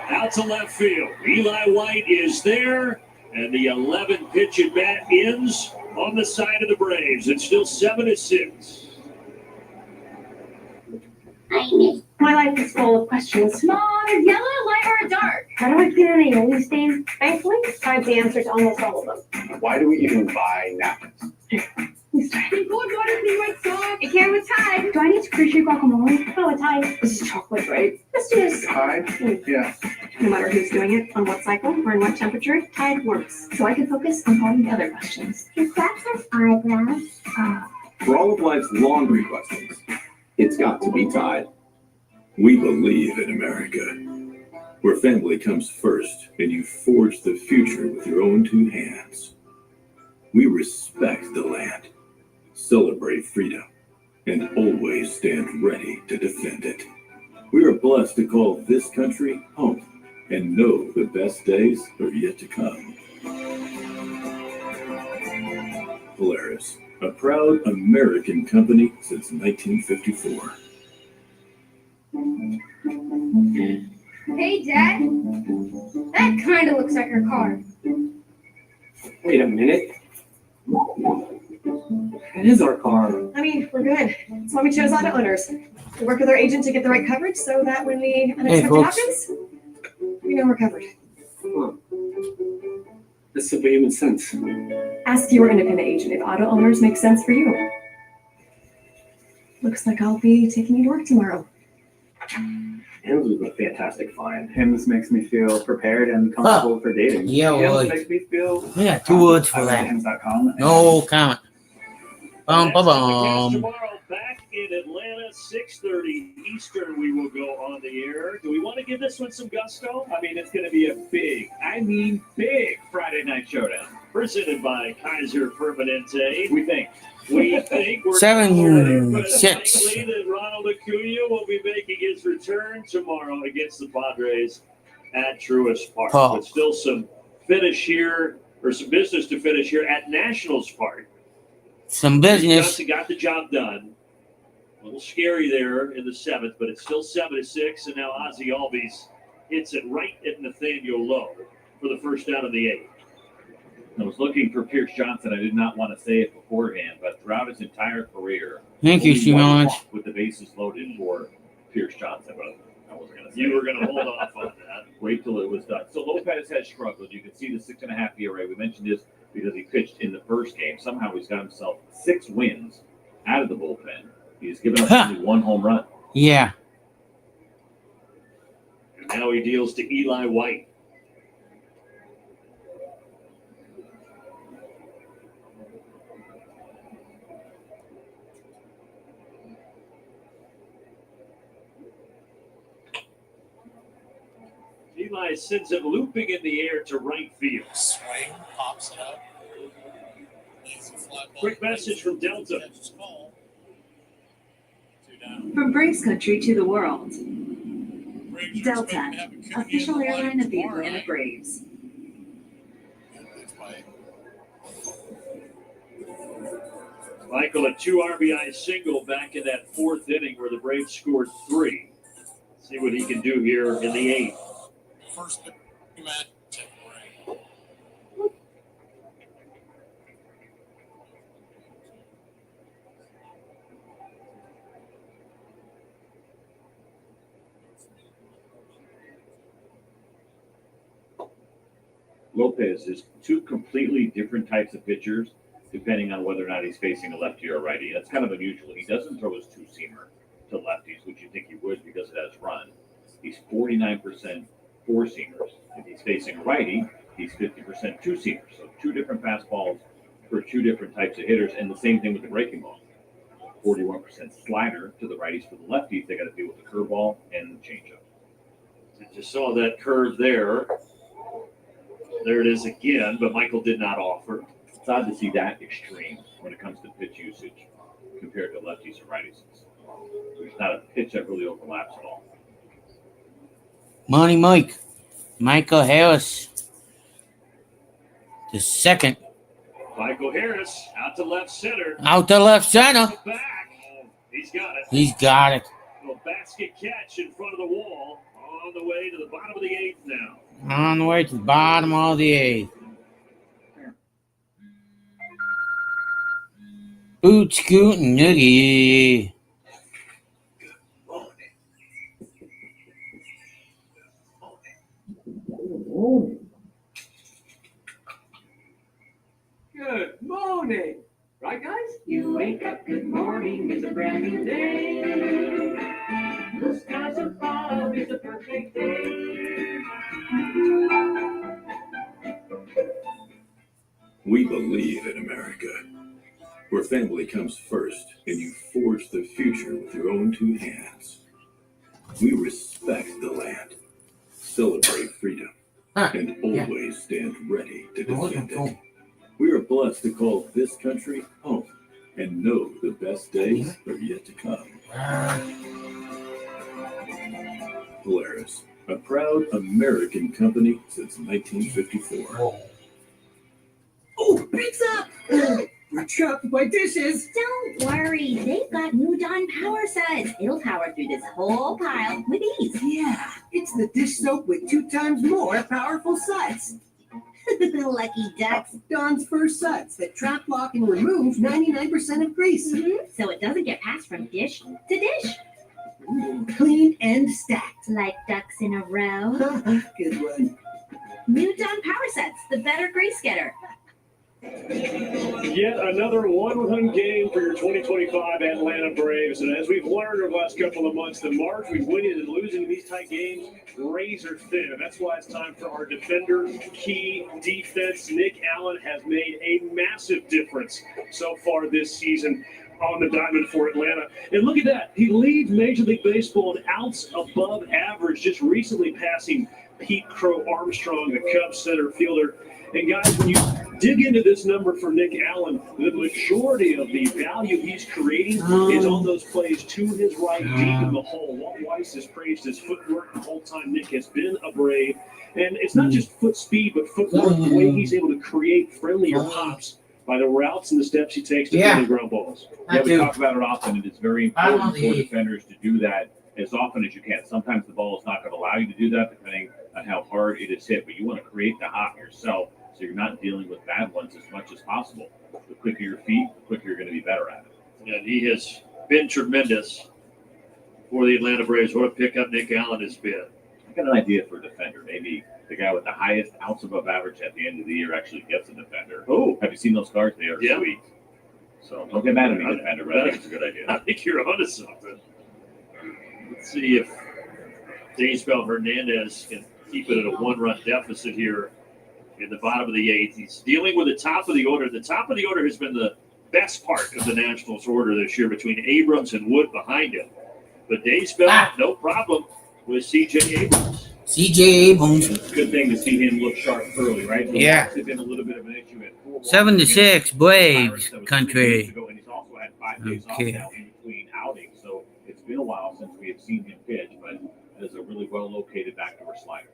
Out to left field. Eli White is there, and the 11th pitch at bat ends on the side of the Braves. It's still 7-6.
My life is full of questions. Mom, is yellow a light or a dark? How do I clean any yellow stain? Thankfully, I have the answer to almost all of them.
Why do we even buy napkins?
It came with Tide. Do I need to appreciate guacamole? No, with Tide. This is chocolate, right? Let's do this.
Tide? Yeah.
No matter who's doing it, on what cycle, or in what temperature, Tide works. So I can focus on all the other questions.
Do crabs have eyebrows?
For all of life's laundry questions, it's got to be Tide. We believe in America, where family comes first and you forge the future with your own 2 hands. We respect the land, celebrate freedom, and always stand ready to defend it. We are blessed to call this country home and know the best days are yet to come. Polaris, a proud American company since 1954.
Hey, Dad. That kind of looks like her car.
Wait a minute. It is our car.
I mean, we're good. That's why we chose auto owners. We work with our agent to get the right coverage so that when the unexpected happens, we know we're covered.
Huh. That's simple human sense.
Ask your independent agent if auto owners make sense for you. Looks like I'll be taking you to work tomorrow.
Hims was a fantastic find. Hims makes me feel prepared and comfortable for dating.
Yeah,
Hims
well,
makes me feel.
yeah, 2 words for that.
Hims.com.
No comment.
Tomorrow back in Atlanta, 6:30 Eastern, we will go on the air. Do we want to give this one some gusto?
I mean, it's going to be a big Friday night showdown.
Presented by Kaiser Permanente.
We think
we're
7-6.
likely that Ronald Acuna will be making his return tomorrow against the Padres at Truist Park.
Paul.
But still some finish here, or some business to finish here at Nationals Park.
Some business.
Johnson got the job done. A little scary there in the 7th, but it's still 7-6, and now Ozzie Albies hits it right at Nathaniel Lowe for the first down of the 8th.
I was looking for Pierce Johnson. I did not want to say it beforehand, but throughout his entire career,
Thank you,
only one
Shimon.
walk with the bases loaded for Pierce Johnson. But I wasn't going to say
You were going to hold off on that.
Wait till it was done. So Lopez has struggled. You can see the 6.5 ERA. We mentioned this because he pitched in the first game. Somehow he's got himself 6 wins out of the bullpen. He's given up only 1 home run.
Yeah.
And now he deals to Eli White. Eli sends it looping in the air to right field.
Swing, pops it up. Easy fly ball.
Quick message from Delta.
From Braves country to the world. Delta, official airline of the Atlanta Braves.
Michael, a 2 RBI single back in that 4th inning where the Braves scored 3. See what he can do here in the 8th.
First match.
Lopez is 2 completely different types of pitchers, depending on whether or not he's facing a lefty or a righty. That's kind of unusual. He doesn't throw his 2-seamer to lefties, which you think he would because it has run. He's 49% 4-seamers. If he's facing a righty, he's 50% 2-seamers. So 2 different fastballs for 2 different types of hitters, and the same thing with the breaking ball. 41% slider to the righties. For the lefties, they got to deal with the curveball and the changeup.
Just saw that curve there. There it is again, but Michael did not offer.
It's odd to see that extreme when it comes to pitch usage compared to lefties and righties. There's not a pitch that really overlaps at all.
Money Mike. Michael Harris. The second.
Michael Harris out to left center.
Out to left center.
Back. He's got it.
He's got it.
A basket catch in front of the wall on the way to the bottom of the 8th now.
On the way to the bottom of the 8th. Boot Scoot and Noogie.
Good morning. Right, guys? You wake up, good morning, it's a brand new day. The skies are above, it's a perfect day.
We believe in America, where family comes first and you forge the future with your own two hands. We respect the land, celebrate freedom, and always stand ready to defend it. We are blessed to call this country home and know the best days are yet to come. Polaris, a proud American company since 1954.
Oh, pizza! We're trapped by dishes.
Don't worry, they've got new Dawn Power Suds. It'll power through this whole pile with ease.
Yeah, it's the dish soap with 2 times more powerful suds.
Lucky ducks.
Dawn's first suds that trap, lock, and remove 99% of grease.
So it doesn't get passed from dish to dish.
Clean and stacked.
Like ducks in a row.
Good one.
New Dawn Power Suds, the better grease getter.
Yet another 1-run game for your 2025 Atlanta Braves. And as we've learned over the last couple of months, the margin between winning and losing these tight games, razor thin. And that's why it's time for our defender, key defense. Nick Allen has made a massive difference so far this season on the diamond for Atlanta. And look at that. He leads Major League Baseball in outs above average, just recently passing Pete Crow Armstrong, the Cubs center fielder. And guys, when you dig into this number for Nick Allen, the majority of the value he's creating is on those plays to his right, deep in the hole. Walt Weiss has praised his footwork the whole time Nick has been a Brave. And it's not just foot speed, but footwork, the way he's able to create friendlier pops by the routes and the steps he takes to friendly ground balls.
Yeah, we talk about it often, and it's very important for defenders to do that as often as you can. Sometimes the ball is not going to allow you to do that, depending on how hard it is hit, but you want to create the hop yourself so you're not dealing with bad ones as much as possible. The quicker your feet, the quicker you're going to be better at it.
And he has been tremendous for the Atlanta Braves. What a pickup Nick Allen has been.
I got an idea for a defender. Maybe the guy with the highest outs above average at the end of the year actually gets a defender.
Oh,
have you seen those cards? They are sweet. So don't get mad at me, defender, but I think it's a good idea.
I think you're onto something. Let's see if Daysbel Hernandez can keep it at a 1-run deficit here in the bottom of the 8th. He's dealing with the top of the order. The top of the order has been the best part of the Nationals order this year, between Abrams and Wood behind him. But Daysbel, no problem with C.J. Abrams.
C.J. Abrams.
Good thing to see him look sharp early, right?
Yeah.
It's been a little bit of an issue at
7-6 Braves country.
And he's also had 5 days off now in between outings, so it's been a while since we have seen him pitch, but it is a really well-located backdoor slider.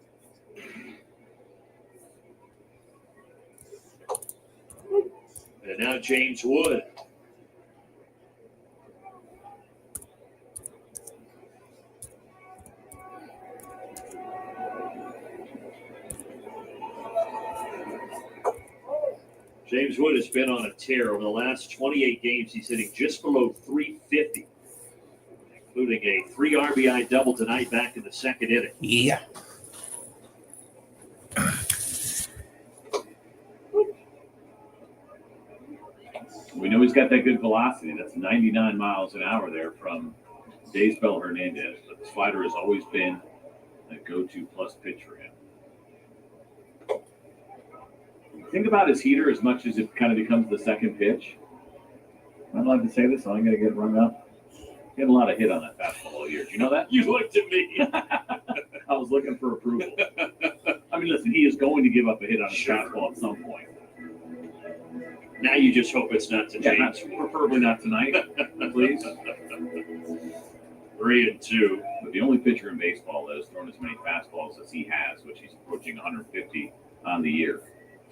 And now James Wood. James Wood has been on a tear. Over the last 28 games, he's hitting just below 350, including a 3 RBI double tonight back in the 2nd inning.
Yeah.
We know he's got that good velocity. That's 99 miles an hour there from Daysbel Hernandez. But the slider has always been a go-to plus pitch for him. Think about his heater as much as it kind of becomes the second pitch. I'd like to say this, so I'm going to get rung up. He had a lot of hit on that fastball all year. Do you know that?
You looked at me.
I was looking for approval. I mean, listen, he is going to give up a hit on his fastball at some point.
Now you just hope it's not to James.
Preferably not tonight, please.
3-2.
But the only pitcher in baseball that has thrown as many fastballs as he has, which he's approaching 150 on the year,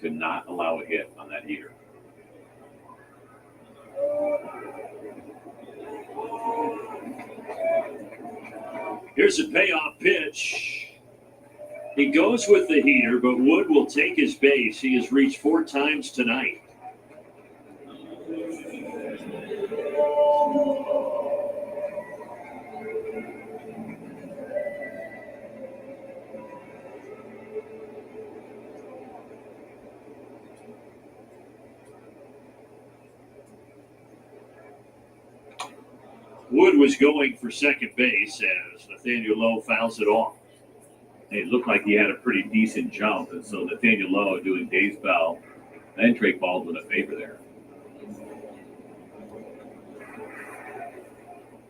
to not allow a hit on that heater.
Here's a payoff pitch. He goes with the heater, but Wood will take his base. He has reached 4 times tonight. Wood was going for second base as Nathaniel Lowe fouls it off.
It looked like he had a pretty decent jump, and so Nathaniel Lowe doing Dave's Bell and Drake Baldwin a favor there.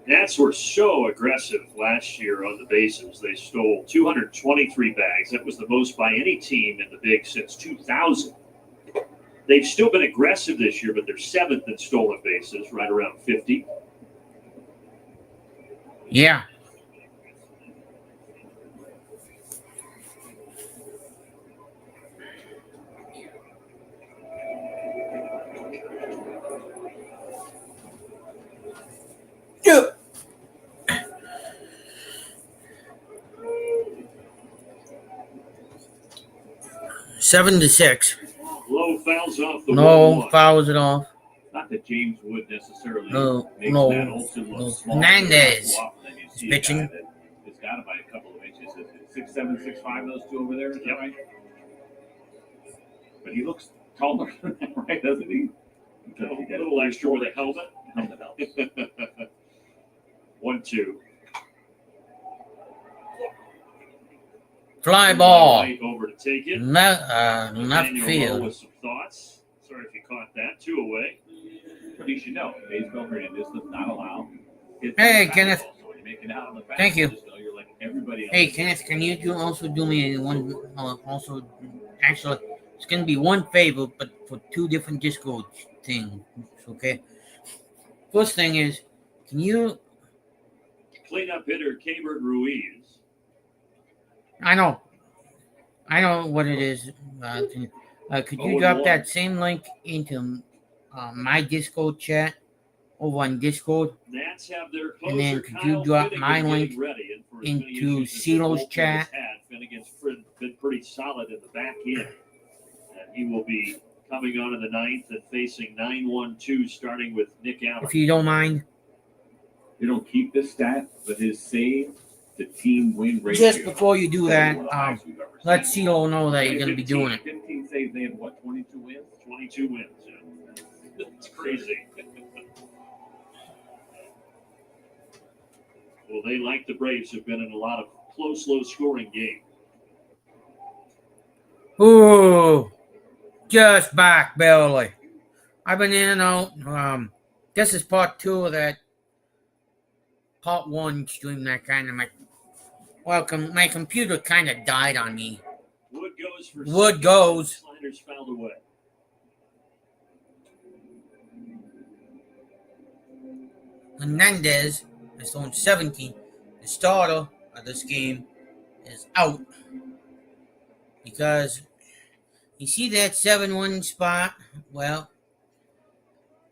Nats were so aggressive last year on the bases. They stole 223 bags. That was the most by any team in the Big since 2000. They've still been aggressive this year, but they're 7th in stolen bases, right around 50.
Yeah. Yep. 7-6.
Low fouls off the
No, fouls it off.
Not that James Wood necessarily makes
No.
Matt Olson look small.
Hernandez
is
pitching.
It's got it by a couple of inches. 6'7", 6'5", those two over there. Is that right? But he looks taller than that, right? Doesn't he?
A little extra with a helmet. 1-2.
Fly ball.
Right over to take it.
Left field.
With some thoughts. Sorry if you caught that. 2 away.
But you should know, baseball gradient does not allow.
Hey, Kenneth.
So when you make it out on the back,
Thank you.
just know you're like everybody else.
Hey, Kenneth, can you also do me one? Actually, it's gonna be one favor, but for 2 different Discord things. Okay. First thing is, can you?
Cleanup hitter Kaybert Ruiz.
I know what it is. Could you drop that same link into my Discord chat over on Discord?
Nats have their
And then
closer,
could you
Kyle
drop
Finnegan,
my
getting
link
ready. And for as many
into
issues as the
CeeLo's
bullpen
chat?
has had, Finnegan's been pretty solid in the back end. And he will be coming on in the 9th and facing 9-1-2, starting with Nick Allen.
If you don't mind.
They don't keep this stat, but his save to team win ratio.
Just before you do that, let CeeLo know that you're going to be doing it.
15 saves, they have what, 22 wins?
22 wins, yeah. It's crazy. Well, they, like the Braves, have been in a lot of close, low-scoring games.
Ooh, just back barely. I've been in and out. This is part 2 of that part 1 stream that kind of my computer kind of died on me.
Wood goes for
Wood goes.
Sliders fouled away.
Hernandez is on 17. The starter of this game is out because you see that 7-1 spot? Well,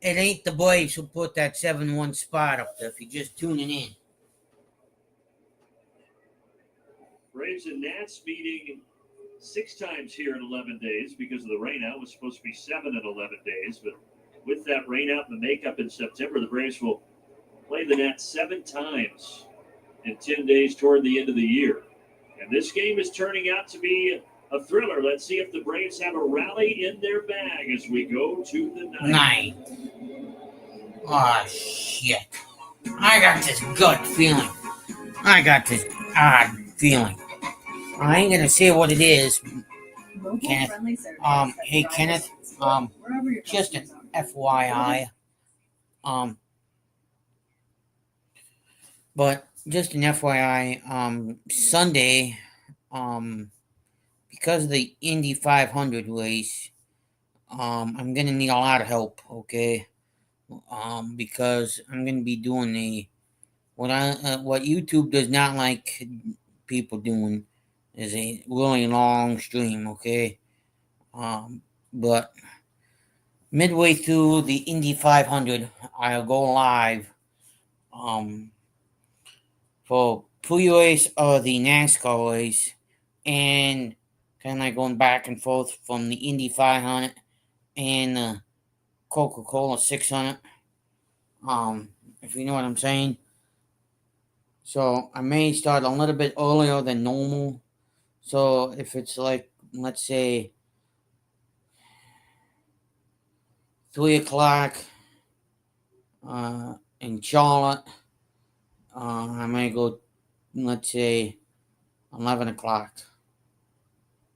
it ain't the Braves who put that 7-1 spot up there if you're just tuning in.
Braves and Nats meeting 6 times here in 11 days because of the rainout. It was supposed to be 7 in 11 days, but with that rainout and the makeup in September, the Braves will play the Nats 7 times in 10 days toward the end of the year. And this game is turning out to be a thriller. Let's see if the Braves have a rally in their bag as we go to the 9th.
Oh, shit. I got this gut feeling. I got this odd feeling. I ain't gonna say what it is, Kenneth. Hey, Kenneth. Just an FYI. But just an FYI. Sunday, because of the Indy 500 race, I'm gonna need a lot of help. Okay. Because I'm gonna be doing what YouTube does not like people doing is a really long stream, okay? But midway through the Indy 500, I'll go live for pre-race of the NASCAR race and kind of like going back and forth from the Indy 500 and the Coca-Cola 600. If you know what I'm saying. So I may start a little bit earlier than normal. So if it's like, let's say, 3 o'clock in Charlotte, I may go, let's say, 11 o'clock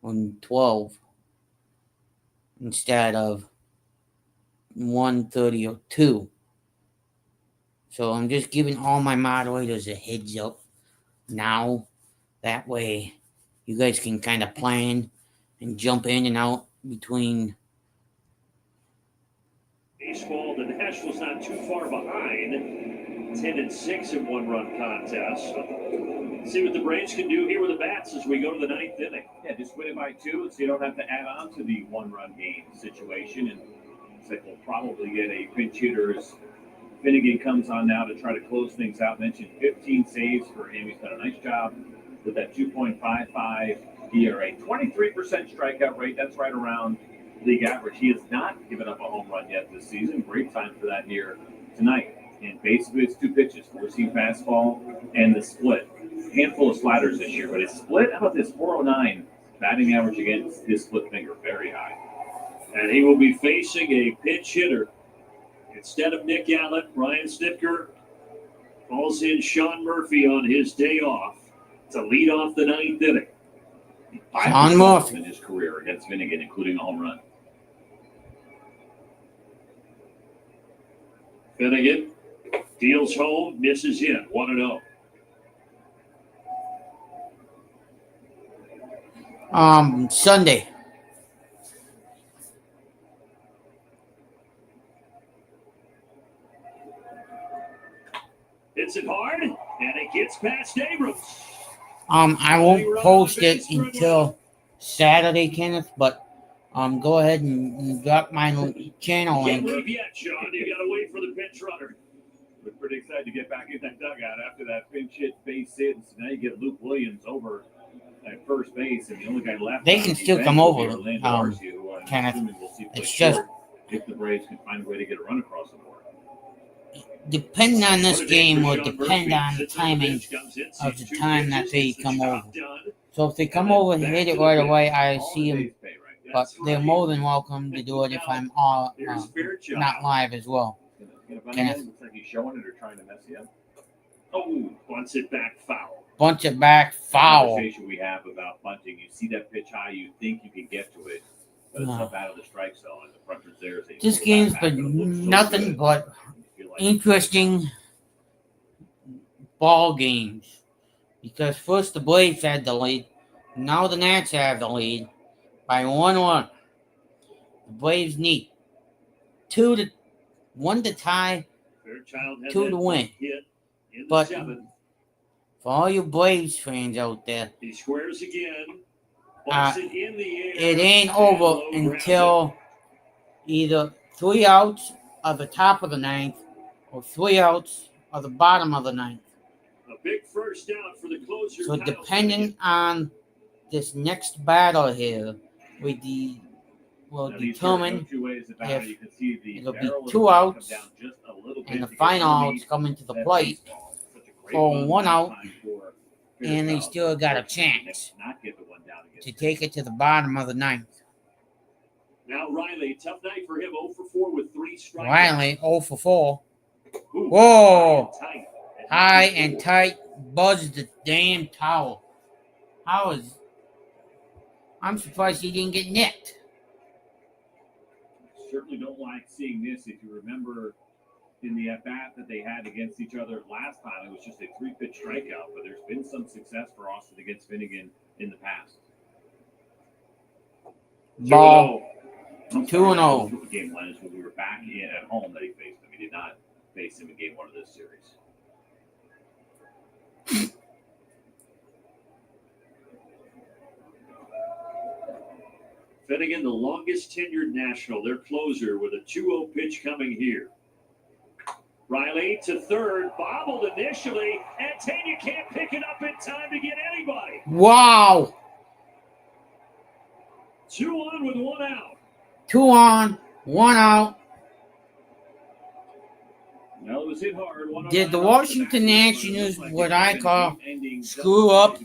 on 12 instead of 1:30 or 2. So I'm just giving all my moderators a heads up now. That way you guys can kind of plan and jump in and out between.
Baseball, the Nationals not too far behind. 10-6 in one-run contest. See what the Braves can do here with the bats as we go to the 9th inning.
Yeah, just win it by 2, so you don't have to add on to the one-run game situation. And looks like we'll probably get a pinch hitter as Finnegan comes on now to try to close things out. Mentioned 15 saves for him. He's done a nice job with that 2.55 ERA. 23% strikeout rate. That's right around league average. He has not given up a home run yet this season. Great time for that here tonight. And basically it's 2 pitches. 4-seam fastball and the split. Handful of sliders this year, but his split, how about this 409 batting average against his split finger? Very high.
And he will be facing a pinch hitter. Instead of Nick Allen, Brian Snitker calls in Sean Murphy on his day off to lead off the 9th inning.
Sean Murphy
in his career against Finnegan, including a home run.
Finnegan deals home, misses in, 1-0.
Sunday.
Hits it hard, and it gets past Abrams.
I won't post it until Saturday, Kenneth, but go ahead and drop my channel
Can't
link.
leave yet, Sean. You got to wait for the pinch runner.
We're pretty excited to get back in that dugout after that pinch hit base hit. So now you get Luke Williams over at first base, and the only guy left.
They can still come over, Kenneth. It's just
if the Braves can find a way to get a run across the board.
Depending on this game will depend on the timing of the time that they come over. So if they come over and hit it right away, I see them. But they're more than welcome to do it if I'm not live as well. Kenneth.
Looks like he's showing it or trying to mess you up.
Oh, bunts it back foul.
Bunts it back foul.
The conversation we have about bunting, you see that pitch high, you think you can get to it, but it's up out of the strike zone, and the preference there is
this game's been nothing but interesting ball games, because first the Braves had the lead, now the Nats have the lead by 1-1. The Braves need 1 to tie, 2 to win. But for all you Braves fans out there,
he squares again.
It ain't over until either 3 outs of the top of the 9th or 3 outs of the bottom of the 9th.
A big first out for the closer.
So depending on this next battle here, will determine if it'll be 2 outs and the final outs coming to the plate for 1 out, and they still got a chance to take it to the bottom of the 9th.
Now Riley, tough night for him, 0 for 4 with 3 strikes.
Riley, 0 for 4. Whoa! High and tight, buzzed the damn towel. I'm surprised he didn't get nicked.
Certainly don't like seeing this. If you remember in the at-bat that they had against each other last time, it was just a 3-pitch strikeout, but there's been some success for Austin against Finnegan in the past.
Ball. 2-0.
Game plan is when we were back at home that he faced him. He did not face him in game 1 of this series.
Finnegan, the longest tenured National, their closer with a 2-0 pitch coming here. Riley to third, bobbled initially, and Tanya can't pick it up in time to get anybody.
Wow.
2 on with 1 out.
2 on, 1 out.
Well, it was hit hard.
Did the Washington Nationals, what I call, screw up?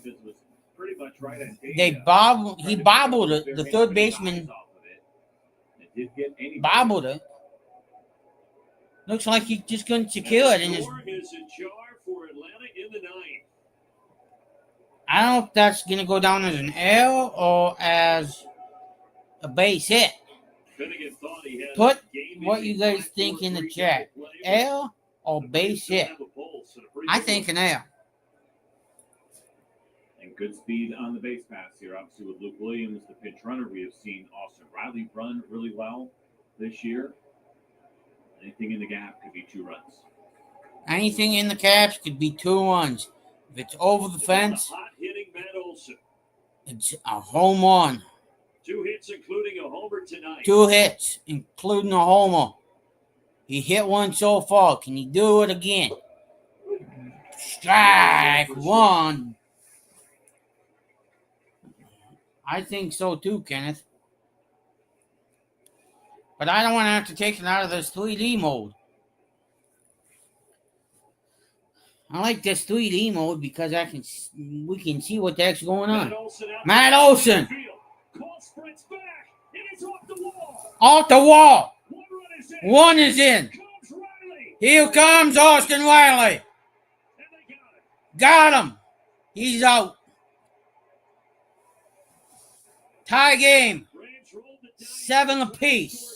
He bobbled it. The third baseman bobbled it. Looks like he just couldn't secure it. I don't know if that's going to go down as an L or as a base hit. Put what you guys think in the chat. L or base hit? I think an L.
And good speed on the base pass here. Obviously with Luke Williams, the pinch runner, we have seen Austin Riley run really well this year. Anything in the gap could be 2 runs.
Anything in the caps could be 2 runs. If it's over the fence, it's a home run.
2 hits, including a homer tonight.
2 hits, including a homer. He hit 1 so far. Can he do it again? Strike 1. I think so too, Kenneth. But I don't want to have to take it out of this 3D mode. I like this 3D mode because we can see what the heck's going on. Matt Olson. Off the wall. 1 is in. Here comes Austin Riley. Got him. He's out. Tie game. 7 apiece.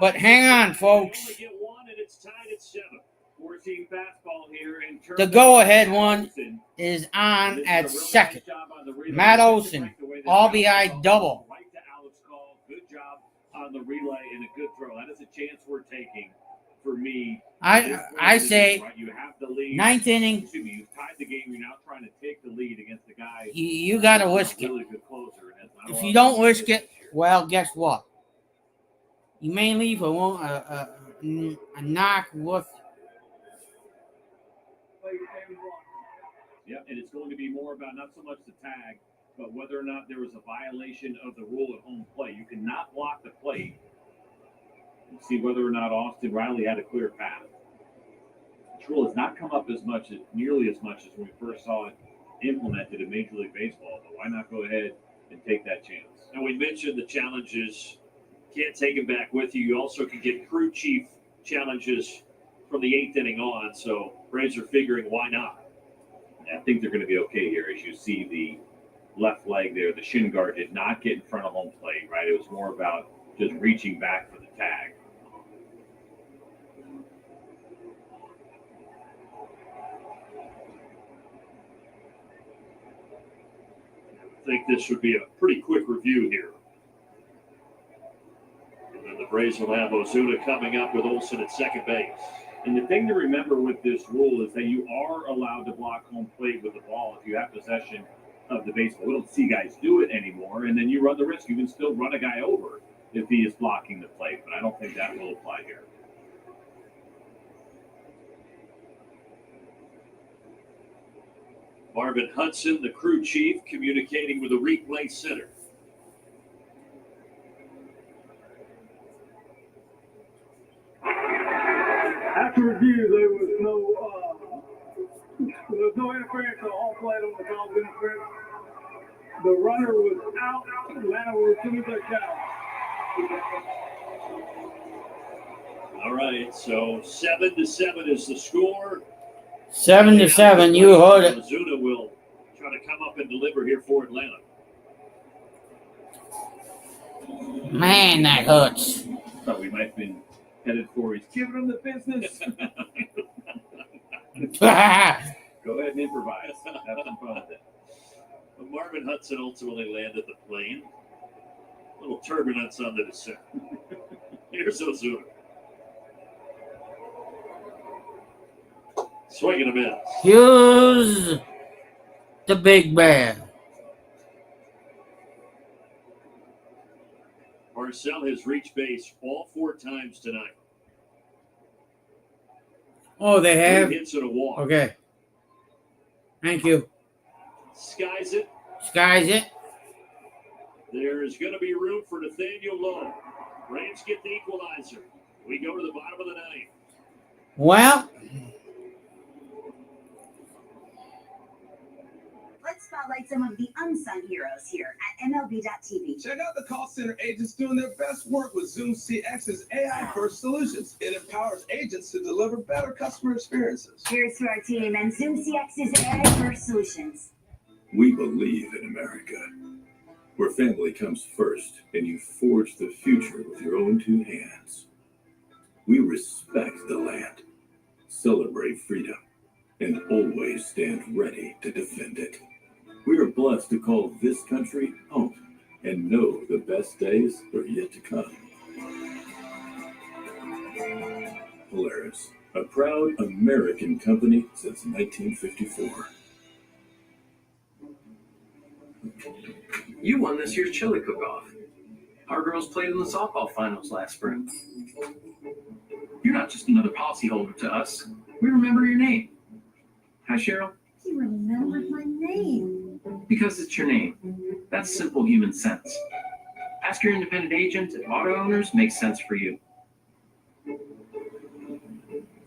But hang on, folks. The go-ahead one is on at second. Matt Olson, RBI double.
Good job on the relay and a good throw. That is a chance we're taking for me.
I say
you have the lead.
9th inning.
Excuse me, you've tied the game. You're now trying to take the lead against the guy.
You got to whisk it.
Really good closer, and
If you don't whisk it, well, guess what? You may leave a knock with.
Yep, and it's going to be more about not so much the tag, but whether or not there was a violation of the rule at home plate. You cannot block the plate and see whether or not Austin Riley had a clear path. This rule has not come up nearly as much as when we first saw it implemented in Major League Baseball. But why not go ahead and take that chance?
And we mentioned the challenges. Can't take them back with you. You also can get crew chief challenges from the 8th inning on. So Braves are figuring why not.
I think they're going to be okay here. As you see the left leg there, the shin guard did not get in front of home plate, right? It was more about just reaching back for the tag.
I think this would be a pretty quick review here. And then the Braves will have Ozuna coming up with Olson at second base.
And the thing to remember with this rule is that you are allowed to block home plate with the ball if you have possession of the baseball. We don't see guys do it anymore, and then you run the risk. You can still run a guy over if he is blocking the plate, but I don't think that will apply here.
Marvin Hudson, the crew chief, communicating with the replay center.
After review, there was no interference on home plate on the call of interference. The runner was out. Atlanta will receive their count.
All right, so 7-7 is the score.
7-7, you heard it.
Ozuna will try to come up and deliver here for Atlanta.
Man, that hurts.
Thought we might have been headed for. He's giving him the business. Go ahead and improvise. Have some fun with it.
But Marvin Hudson ultimately landed the plane. A little turbulence on the descent. Here's Ozuna. Swing and a miss.
Here's the big man.
Marcel has reached base all 4 times tonight.
Oh, they
3
have?
hits and a walk.
Okay. Thank you.
Skies it.
Skies it.
There's going to be room for Nathaniel Lowe. Braves get the equalizer. We go to the bottom of the 9th.
Well,
Let's spotlight some of the unsung heroes here at MLB.tv.
Check out the call center agents doing their best work with Zoom CX's AI-first solutions. It empowers agents to deliver better customer experiences.
Here's to our team and Zoom CX's AI-first solutions.
We believe in America, where family comes first and you forge the future with your own 2 hands. We respect the land, celebrate freedom, and always stand ready to defend it. We are blessed to call this country home and know the best days are yet to come. Polaris, a proud American company since 1954.
You won this year's chili cook-off. Our girls played in the softball finals last spring. You're not just another policyholder to us. We remember your name. Hi, Cheryl.
You remembered my name.
Because it's your name. That's simple human sense. Ask your independent agent if auto owners make sense for you.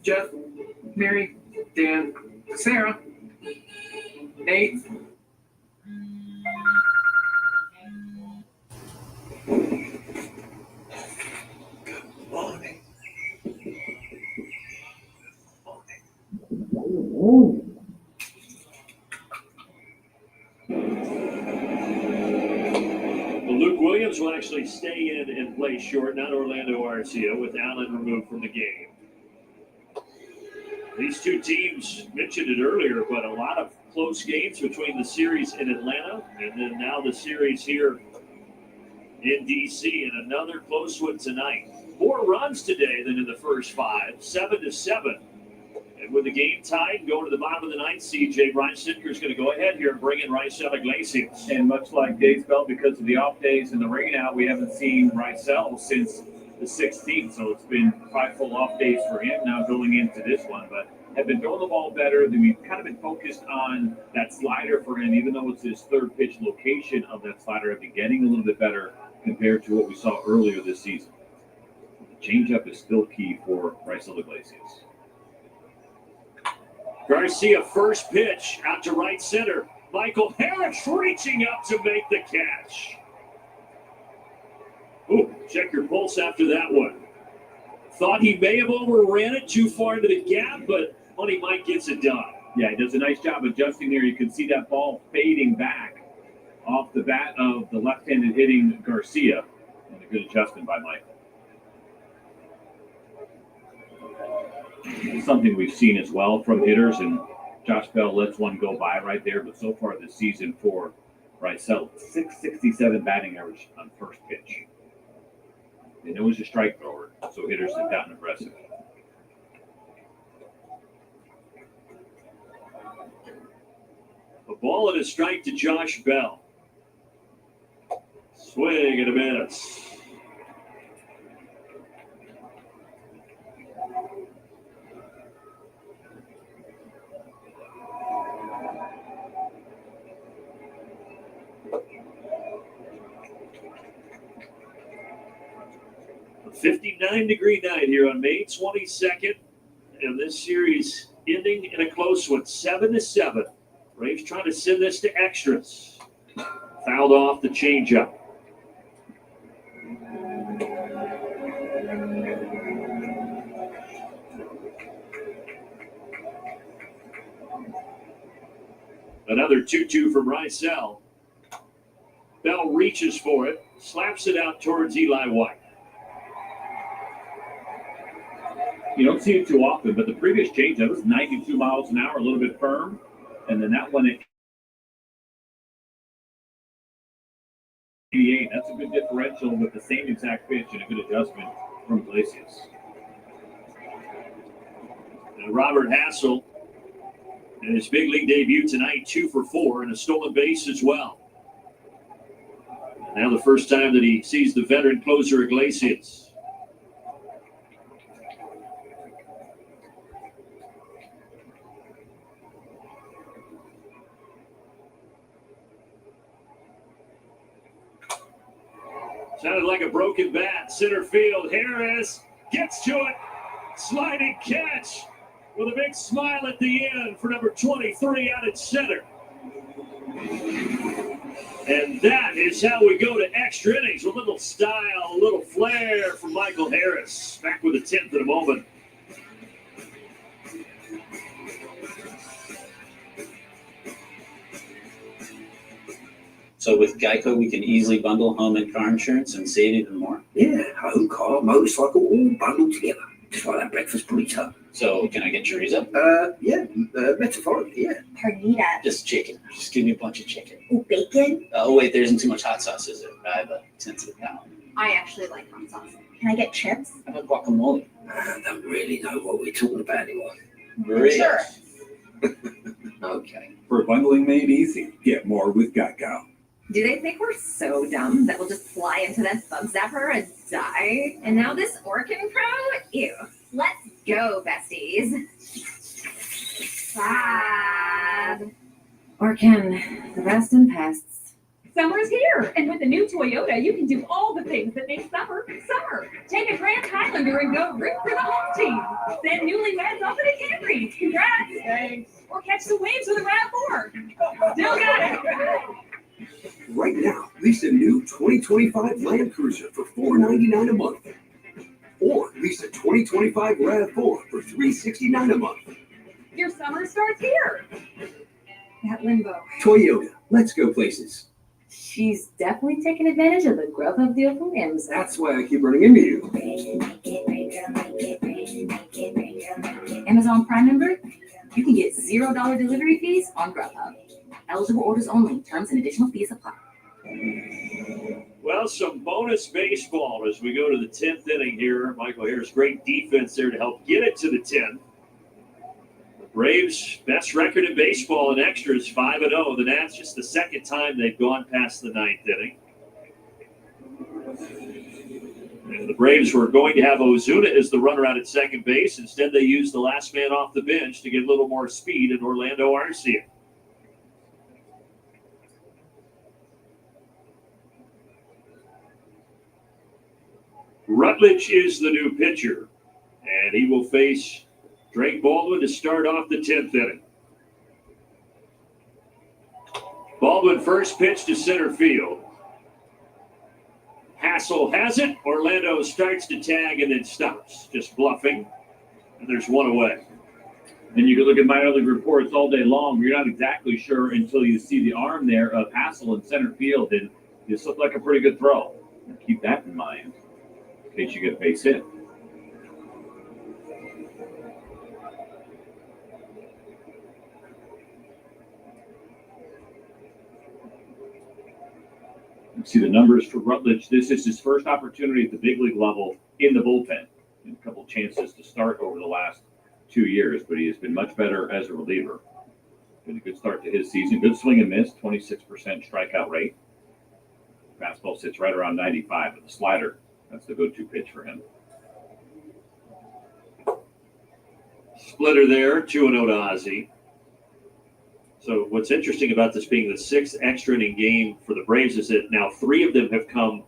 Jeff, Mary, Dan, Sarah, Nate.
Luke Williams will actually stay in and play short, not Orlando Arcia, with Allen removed from the game. These 2 teams, mentioned it earlier, but a lot of close games between the series in Atlanta and then now the series here in D.C. and another close one tonight. More runs today than in the first 5, 7-7. And with the game tied, going to the bottom of the 9th, CJ, Brian Sitker is going to go ahead here and bring in Raisel Iglesias.
And much like Dave's Belt, because of the off days and the rain out, we haven't seen Raisel since the 16th. So it's been 5 full off days for him now going into this one. But have been throwing the ball better. We've kind of been focused on that slider for him, even though it's his 3rd pitch location of that slider. Have been getting a little bit better compared to what we saw earlier this season. The changeup is still key for Raisel Iglesias.
Garcia, first pitch out to right center. Michael Harris reaching up to make the catch. Ooh, check your pulse after that one. Thought he may have overran it too far into the gap, but Money Mike gets it done.
Yeah, he does a nice job adjusting there. You can see that ball fading back off the bat of the left-handed hitting Garcia. And a good adjustment by Michael. Something we've seen as well from hitters, and Josh Bell lets one go by right there. But so far this season for Raisel, .667 batting average on first pitch. And it was a strike thrower, so hitters have gotten aggressive.
A ball and a strike to Josh Bell. Swing and a miss. A 59-degree night here on May 22nd, and this series ending in a close one, 7-7. Braves trying to send this to extras. Fouled off the changeup. Another 2-2 from Raisel. Bell reaches for it, slaps it out towards Eli White.
You don't see it too often, but the previous changeup was 92 miles an hour, a little bit firm. And then that one at 88. That's a good differential with the same exact pitch and a good adjustment from Iglesias.
And Robert Hassel in his big league debut tonight, 2 for 4 and a stolen base as well. Now the first time that he sees the veteran closer Iglesias. Sounded like a broken bat. Center field. Harris gets to it. Sliding catch with a big smile at the end for number 23 out at center. And that is how we go to extra innings. A little style, a little flair from Michael Harris. Back with the 10th in a moment.
So with Geico, we can easily bundle home and car insurance and save even more.
Yeah, home, car, motorcycle, all bundled together. Just like that breakfast burrito.
So can I get chorizo?
Metaphorically, yeah.
Carnita.
Just chicken. Just give me a bunch of chicken.
Ooh, bacon.
Oh wait, there isn't too much hot sauce, is there? I have a sensitive palate.
I actually like hot sauce. Can I get chips?
How about guacamole?
I don't really know what we're talking about anymore.
Really?
Sure.
Okay.
For bundling made easy, get more with Geico.
Do they think we're so dumb that we'll just fly into that bug zapper and die? And now this Orkin Pro? Ew. Let's go, besties. Sad. Orkin, the best in pests.
Summer's here, and with the new Toyota, you can do all the things that make summer, summer. Take a Grand Highlander and go root for the home team. Send newlyweds off in a Camry. Congrats. Thanks. Or catch the waves with a RAV4. Still got it.
Right now, lease a new 2025 Land Cruiser for $499 a month. Or lease a 2025 RAV4 for $369 a month.
Your summer starts here. That limbo.
Toyota, let's go places.
She's definitely taking advantage of the Grubhub deal from Amazon.
That's why I keep running into you.
Amazon Prime member? You can get $0 delivery fees on Grubhub. Eligible orders only. Terms and additional fees apply.
Well, some bonus baseball as we go to the 10th inning here. Michael Harris, great defense there to help get it to the 10th. The Braves' best record in baseball in extras, 5-0. The Nats, just the second time they've gone past the 9th inning. And the Braves were going to have Ozuna as the runner out at second base. Instead, they used the last man off the bench to get a little more speed in Orlando Arcia. Rutledge is the new pitcher, and he will face Drake Baldwin to start off the 10th inning. Baldwin first pitch to center field. Hassel has it. Orlando starts to tag and then stops, just bluffing. And there's one away.
And you can look at minor league reports all day long. You're not exactly sure until you see the arm there of Hassel in center field. And this looked like a pretty good throw. Keep that in mind in case you get a base hit. See the numbers for Rutledge. This is his first opportunity at the big league level in the bullpen. And a couple chances to start over the last 2 years, but he has been much better as a reliever. Been a good start to his season. Good swing and miss, 26% strikeout rate. Fastball sits right around 95, but the slider, that's the go-to pitch for him.
Splitter there, 2-0 to Ozzie. So what's interesting about this being the sixth extra inning game for the Braves is that now 3 of them have come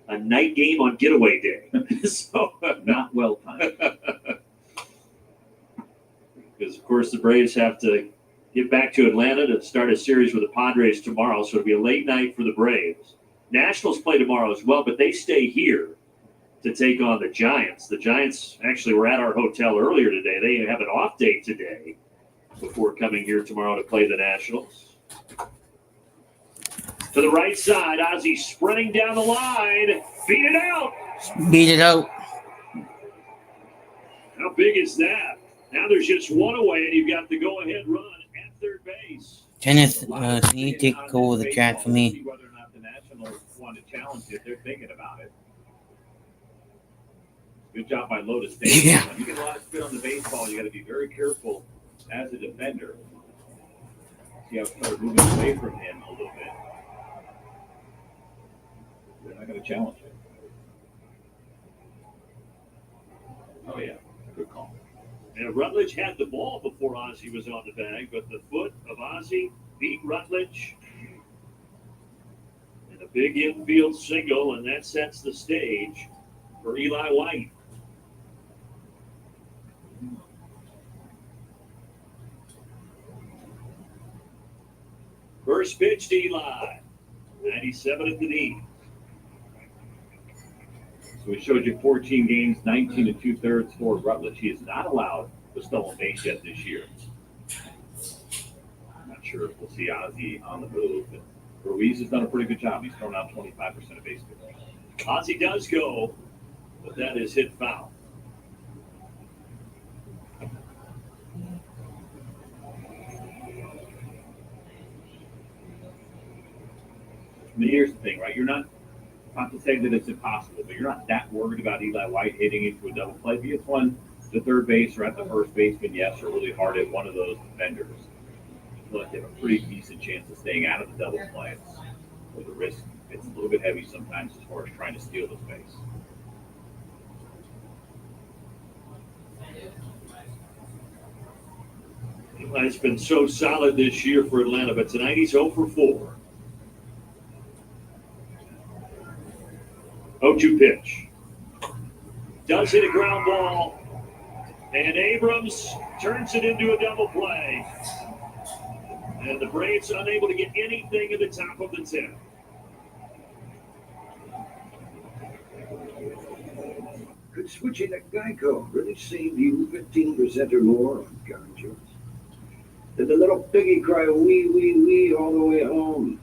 a night game on getaway day. So
not well timed.
Because, of course, the Braves have to get back to Atlanta to start a series with the Padres tomorrow. So it'll be a late night for the Braves. Nationals play tomorrow as well, but they stay here to take on the Giants. The Giants actually were at our hotel earlier today. They have an off day today before coming here tomorrow to play the Nationals. To the right side, Ozzie sprinting down the line. Beat it out.
Beat it out.
How big is that? Now there's just one away, and you've got the go-ahead run at third base.
Kenneth, can you take over the chat for me?
Whether or not the Nationals want to challenge it, they're thinking about it. Good job by Lotus Davis.
Yeah.
When you get a lot of spin on the baseball, you got to be very careful as a defender. See how it started moving away from him a little bit. They're not going to challenge it. Oh, yeah. Good call.
And Rutledge had the ball before Ozzie was on the bag, but the foot of Ozzie beat Rutledge. And a big infield single, and that sets the stage for Eli White. First pitch to Eli. 97 at the knee.
So we showed you 14 games, 19 2/3 for Rutledge. He is not allowed the stolen base yet this year. I'm not sure if we'll see Ozzie on the move. But Ruiz has done a pretty good job. He's thrown out 25% of base hits.
Ozzie does go, but that is hit foul.
I mean, here's the thing, right? You're not to say that it's impossible, but you're not that worried about Eli White hitting into a double play. If he gets one to third base or at the first baseman, yes, or really hard at one of those defenders, I feel like they have a pretty decent chance of staying out of the double plays. But the risk, it's a little bit heavy sometimes as far as trying to steal the base.
Eli's been so solid this year for Atlanta, but tonight he's 0 for 4. 0-2 pitch. Does hit a ground ball, and Abrams turns it into a double play. And the Braves unable to get anything in the top of the 10.
Could switching at Geico really save you 15% or more on car insurance? Did the little piggy cry wee, wee, wee all the way home?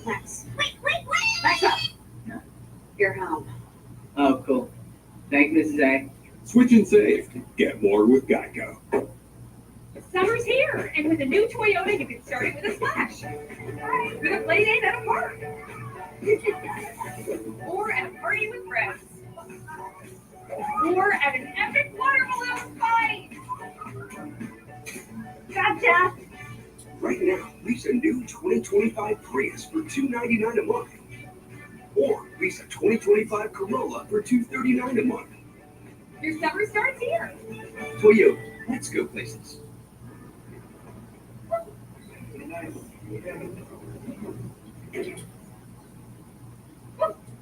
Max. Max up. You're home.
Oh, cool. Thank you, Mrs. A.
Switch and save. Get more with Geico.
Summer's here, and with a new Toyota, you can start it with a splash. With a play date at a park. Or at a party with friends. Or at an epic water balloon fight. Gotcha!
Right now, lease a new 2025 Prius for $299 a month. Or lease a 2025 Corolla for $239 a month.
Your summer starts here.
Toyota, let's go places.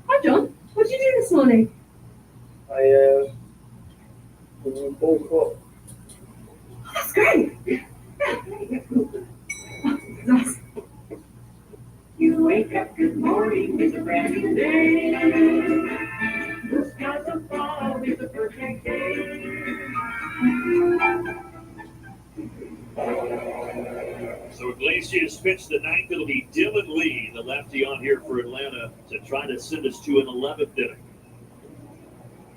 Hi, John. What did you do this morning?
I woke up.
That's great. Nice.
You wake up, good morning, it's a brand new day. The skies are fall, it's a perfect day.
So Iglesias pitched the ninth. It'll be Dylan Lee, the lefty on here for Atlanta, to try to send us to an 11th inning.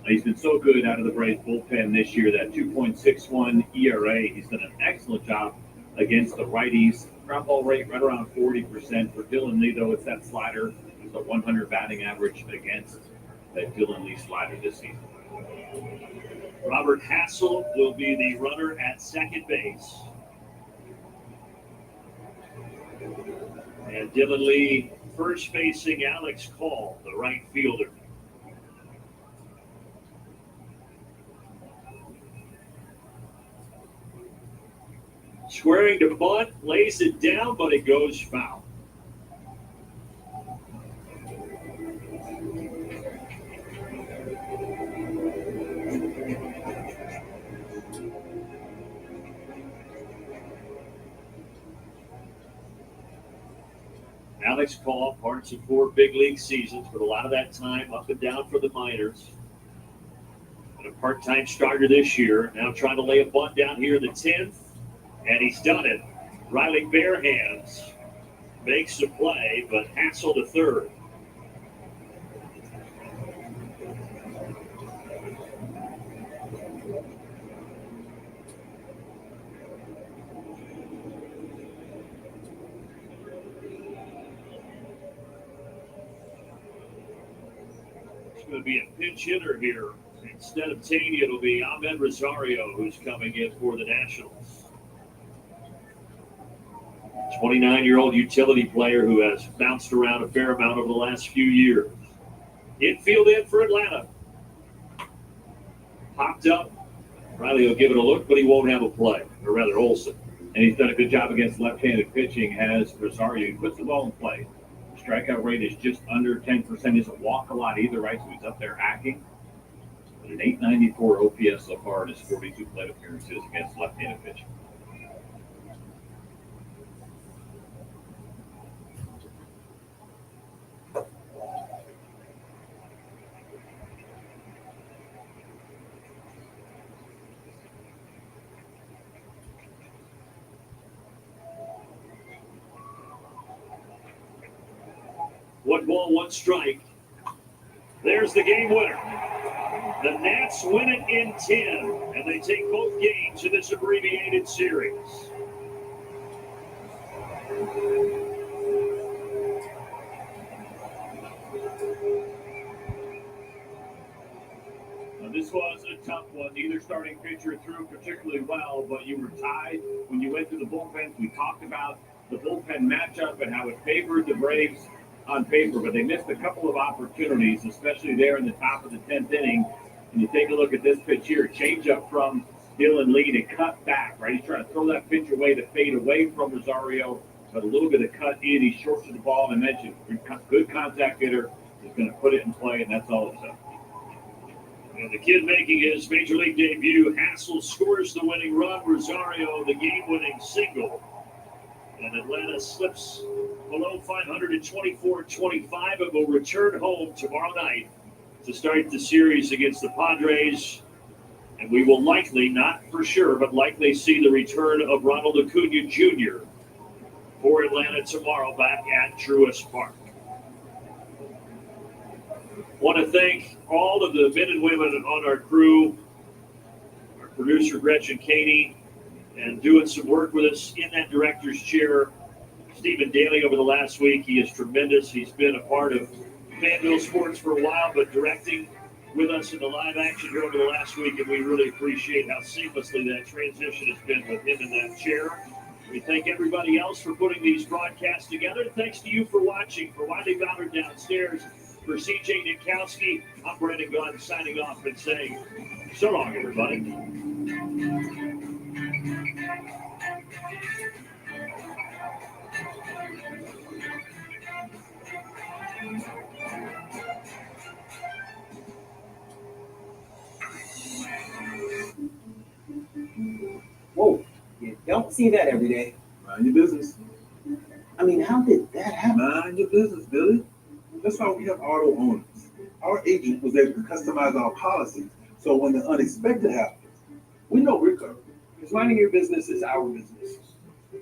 He's been so good out of the Braves bullpen this year, that 2.61 ERA. He's done an excellent job against the righties. Ground ball rate right around 40%. For Dylan Lee, though, it's that slider. It's a 100 batting average against that Dylan Lee slider this season.
Robert Hassel will be the runner at second base. And Dylan Lee first facing Alex Call, the right fielder. Squaring to bunt, lays it down, but it goes foul. Alex Call, parts of 4 big league seasons, but a lot of that time up and down for the minors. And a part-time starter this year, now trying to lay a bunt down here in the 10th, and he's done it. Riley Barehands makes the play, but Hassel to third. Going to be a pinch hitter here Instead of Taney, it'll be Ahmed Rosario who's coming in for the Nationals. 29-year-old utility player who has bounced around a fair amount over the last few years. Infield in for Atlanta. Popped up. Riley will give it a look, but he won't have a play, or rather Olsen.
And he's done a good job against left-handed pitching, has Rosario. He puts the ball in play. Strikeout rate is just under 10%. He doesn't walk a lot either, right? So he's up there hacking. But an 894 OPS so far in his 42 plate appearances against left-handed pitching.
One ball, one strike. There's the game winner. The Nats win it in 10, and they take both games in this abbreviated series.
Now, this was a tough one. Neither starting pitcher threw particularly well, but you were tied when you went to the bullpens. We talked about the bullpen matchup and how it favored the Braves on paper, but they missed a couple of opportunities, especially there in the top of the 10th inning. And you take a look at this pitch here, change up from Dylan Lee to cut back, right? He's trying to throw that pitch away to fade away from Rosario, but a little bit of cut in. He's short to the ball. And I mentioned good contact hitter. He's going to put it in play, and that's all it's up.
And the kid making his major league debut, Hassel scores the winning run. Rosario, the game-winning single. And Atlanta slips below 500 at 24-25 and will return home tomorrow night to start the series against the Padres. And we will likely, not for sure, but likely see the return of Ronald Acuna Jr. for Atlanta tomorrow back at Truist Park. Want to thank all of the men and women on our crew, our producer Gretchen Caney, and doing some work with us in that director's chair, Stephen Daly, over the last week. He is tremendous. He's been a part of Fanville Sports for a while, but directing with us in the live action here over the last week, and we really appreciate how seamlessly that transition has been with him in that chair. We thank everybody else for putting these broadcasts together. Thanks to you for watching. For Wiley Goddard downstairs, for CJ Nitkowski, I'm Brandon Gunn signing off and saying so long, everybody.
Whoa, you don't see that every day.
Mind your business.
I mean, how did that happen?
Mind your business, Billy. That's why we have auto owners. Our agent was able to customize our policies so when the unexpected happens, we know we're covered.
Because minding your business is our business.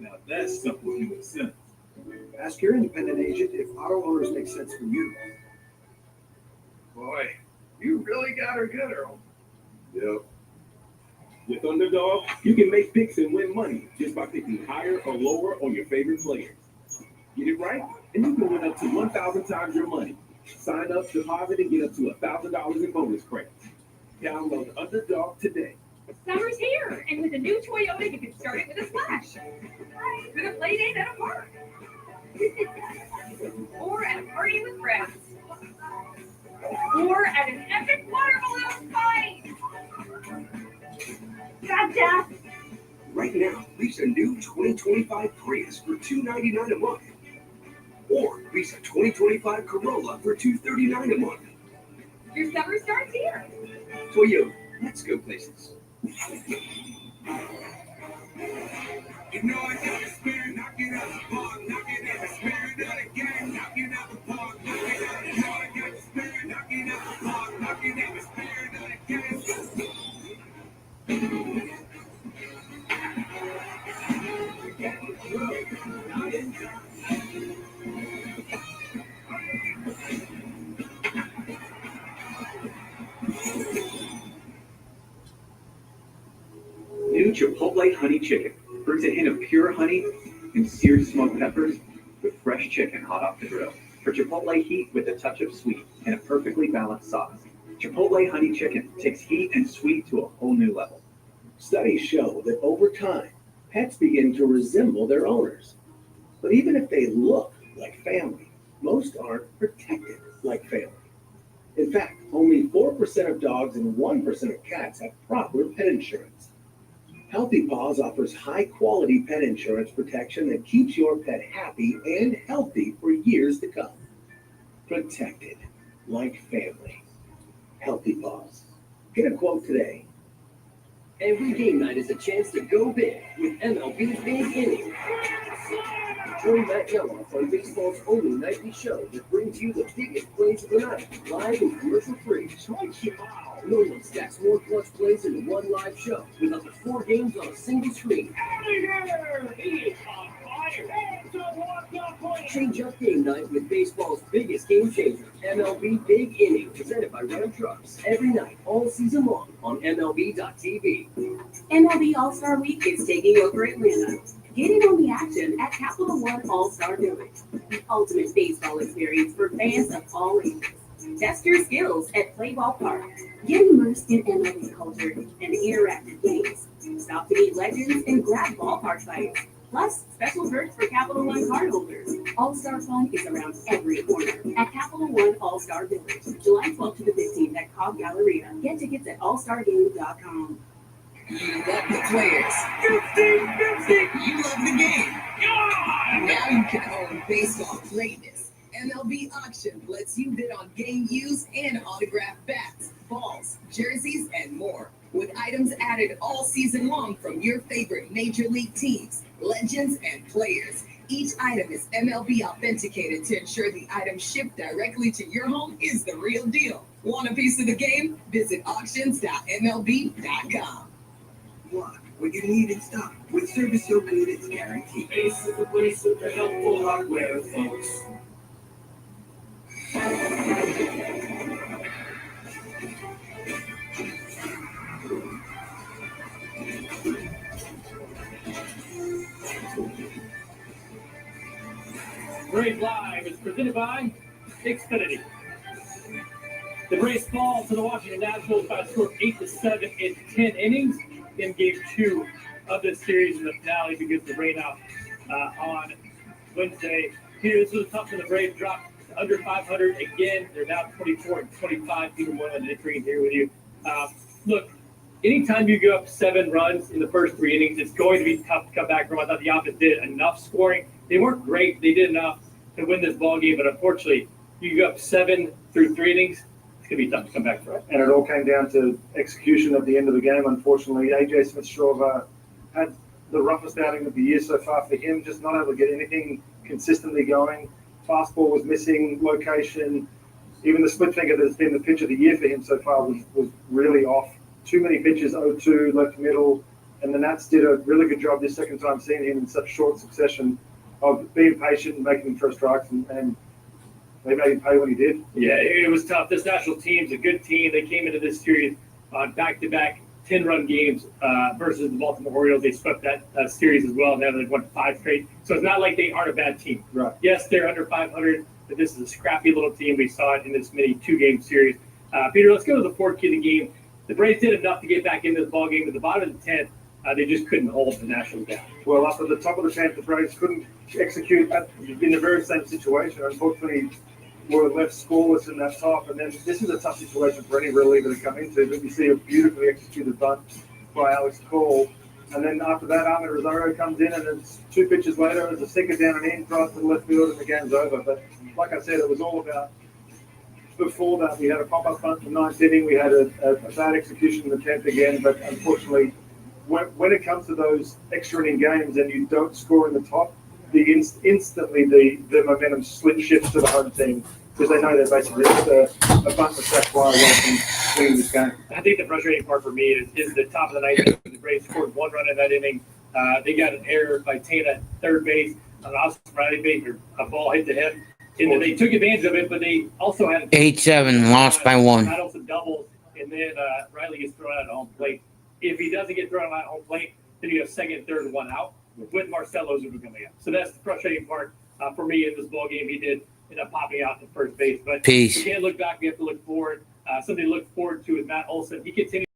Now that's simple human sense.
Ask your independent agent if auto owners make sense for you.
Boy, you really got her good, Earl. Yep. With Underdog, you can make picks and win money just by picking higher or lower on your favorite players. Get it right, and you can win up to 1,000 times your money. Sign up, deposit, and get up to $1,000 in bonus credits. Download Underdog today.
Summer's here, and with a new Toyota, you can start it with a splash. With a play date at a park. Or at a party with friends. Or at an epic water balloon fight. Gotcha!
Right now, lease a new 2025 Prius for $299 a month. Or lease a 2025 Corolla for $239 a month.
Your summer starts here.
Toyota, let's go places.
You know I got a spirit, knock it out the park, knock it out the spirit of the game, knock it out the park, knock it out. You know I got the spirit, knock it out the park, knock it out the spirit of the game.
New Chipotle Honey Chicken brings a hint of pure honey and seared smoked peppers with fresh chicken hot off the grill. For Chipotle heat with a touch of sweet and a perfectly balanced sauce.
Chipotle honey chicken takes heat and sweet to a whole new level.
Studies show that over time, pets begin to resemble their owners. But even if they look like family, most aren't protected like family. In fact, only 4% of dogs and 1% of cats have proper pet insurance. Healthy Paws offers high-quality pet insurance protection that keeps your pet happy and healthy for years to come. Protected like family. Healthy Paws. Get a quote today.
Every game night is a chance to go big with MLB Big Inning. Join Matt Yeloff on baseball's only nightly show that brings you the biggest plays of the night, live and commercial-free. No one stacks more clutch plays into one live show with up to 4 games on a single screen. Change up game night with baseball's biggest game changer, MLB Big Inning, presented by Ram Trucks. Every night, all season long on MLB.tv.
MLB All-Star Week is taking over Atlanta. Get in on the action at Capital One All-Star Village, the ultimate baseball experience for fans of all ages. Test your skills at Play Ball Park. Get immersed in MLB culture and interactive games. Stop to meet legends and grab ballpark sites. Plus, special perks for Capital One cardholders. All-Star fun is around every corner at Capital One All-Star Village, July 12th to the 15th at Cobb Galleria. Get tickets at allstargame.com.
You love the players. 50-50. You love the game. Now you can own baseball greatness. MLB Auction lets you bid on game used and autographed bats, balls, jerseys, and more. With items added all season long from your favorite major league teams, legends, and players. Each item is MLB authenticated to ensure the item shipped directly to your home is the real deal. Want a piece of the game? Visit auctions.mlb.com.
What you need in stock with service so good it's guaranteed.
Ace is the place with the helpful hardware, folks.
Braves Live is presented by Xfinity. The Braves fall to the Washington Nationals by a score of 8-7 in 10 innings in Game 2 of this series in the finale because the rainout on Wednesday. Here, this was tough for the Braves. Dropped to under 500 again. They're now 24-25, even more than entry here with you. Look, anytime you give up 7 runs in the first 3 innings, it's going to be tough to come back from. I thought the offense did enough scoring. They weren't great. They did enough to win this ball game, but unfortunately, you go up 7 through 3 innings, it's going to be tough to come back from.
And it all came down to execution at the end of the game. Unfortunately, AJ Smith-Shawver had the roughest outing of the year so far for him, just not able to get anything consistently going. Fastball was missing, location. Even the split finger that's been the pitch of the year for him so far was really off. Too many pitches, 0-2, left middle. And the Nats did a really good job this second time seeing him in such short succession of being patient and making him throw strikes, and they made him pay when he did.
Yeah, it was tough. This national team's a good team. They came into this series on back-to-back 10-run games versus the Baltimore Orioles. They swept that series as well. Now they've won 5 straight. So it's not like they aren't a bad team.
Right.
Yes, they're under 500, but this is a scrappy little team. We saw it in this mini 2-game series. Peter, let's go to the 4th key of the game. The Braves did enough to get back into this ball game. At the bottom of the 10th, they just couldn't hold the Nationals down.
Well, up at the top of the 10th, the Braves couldn't execute in the very same situation. Unfortunately, were left scoreless in that top, and then this is a tough situation for any reliever to come into, but you see a beautifully executed bunt by Alex Cole. And then after that, Ahmed Rosario comes in, and it's 2 pitches later, there's a sinker down and in, drives to the left field, and the game's over. But like I said, it was all about, before that, we had a pop-up bunt in the 9th inning, we had a bad execution in the 10th again, but unfortunately, when it comes to those extra inning games and you don't score in the top, instantly the momentum shifts to the home team because they know they're basically just a bunt of sack fly away from winning this game.
I think the frustrating part for me is the top of the 9th inning. The Braves scored 1 run in that inning. They got an error by Tana at third base, an Austin Riley base, or a ball hit to him. And then they took advantage of it, but they also had
8-7, lost by 1.
Battle some doubles, and then Riley gets thrown out at home plate. If he doesn't get thrown out at home plate, then you have second, third, and 1 out with Marcell Ozuna coming up. So that's the frustrating part for me in this ball game. He did end up popping out at first base, but
Peace.
we can't look back. We have to look forward. something to look forward to with Matt Olson. He continues.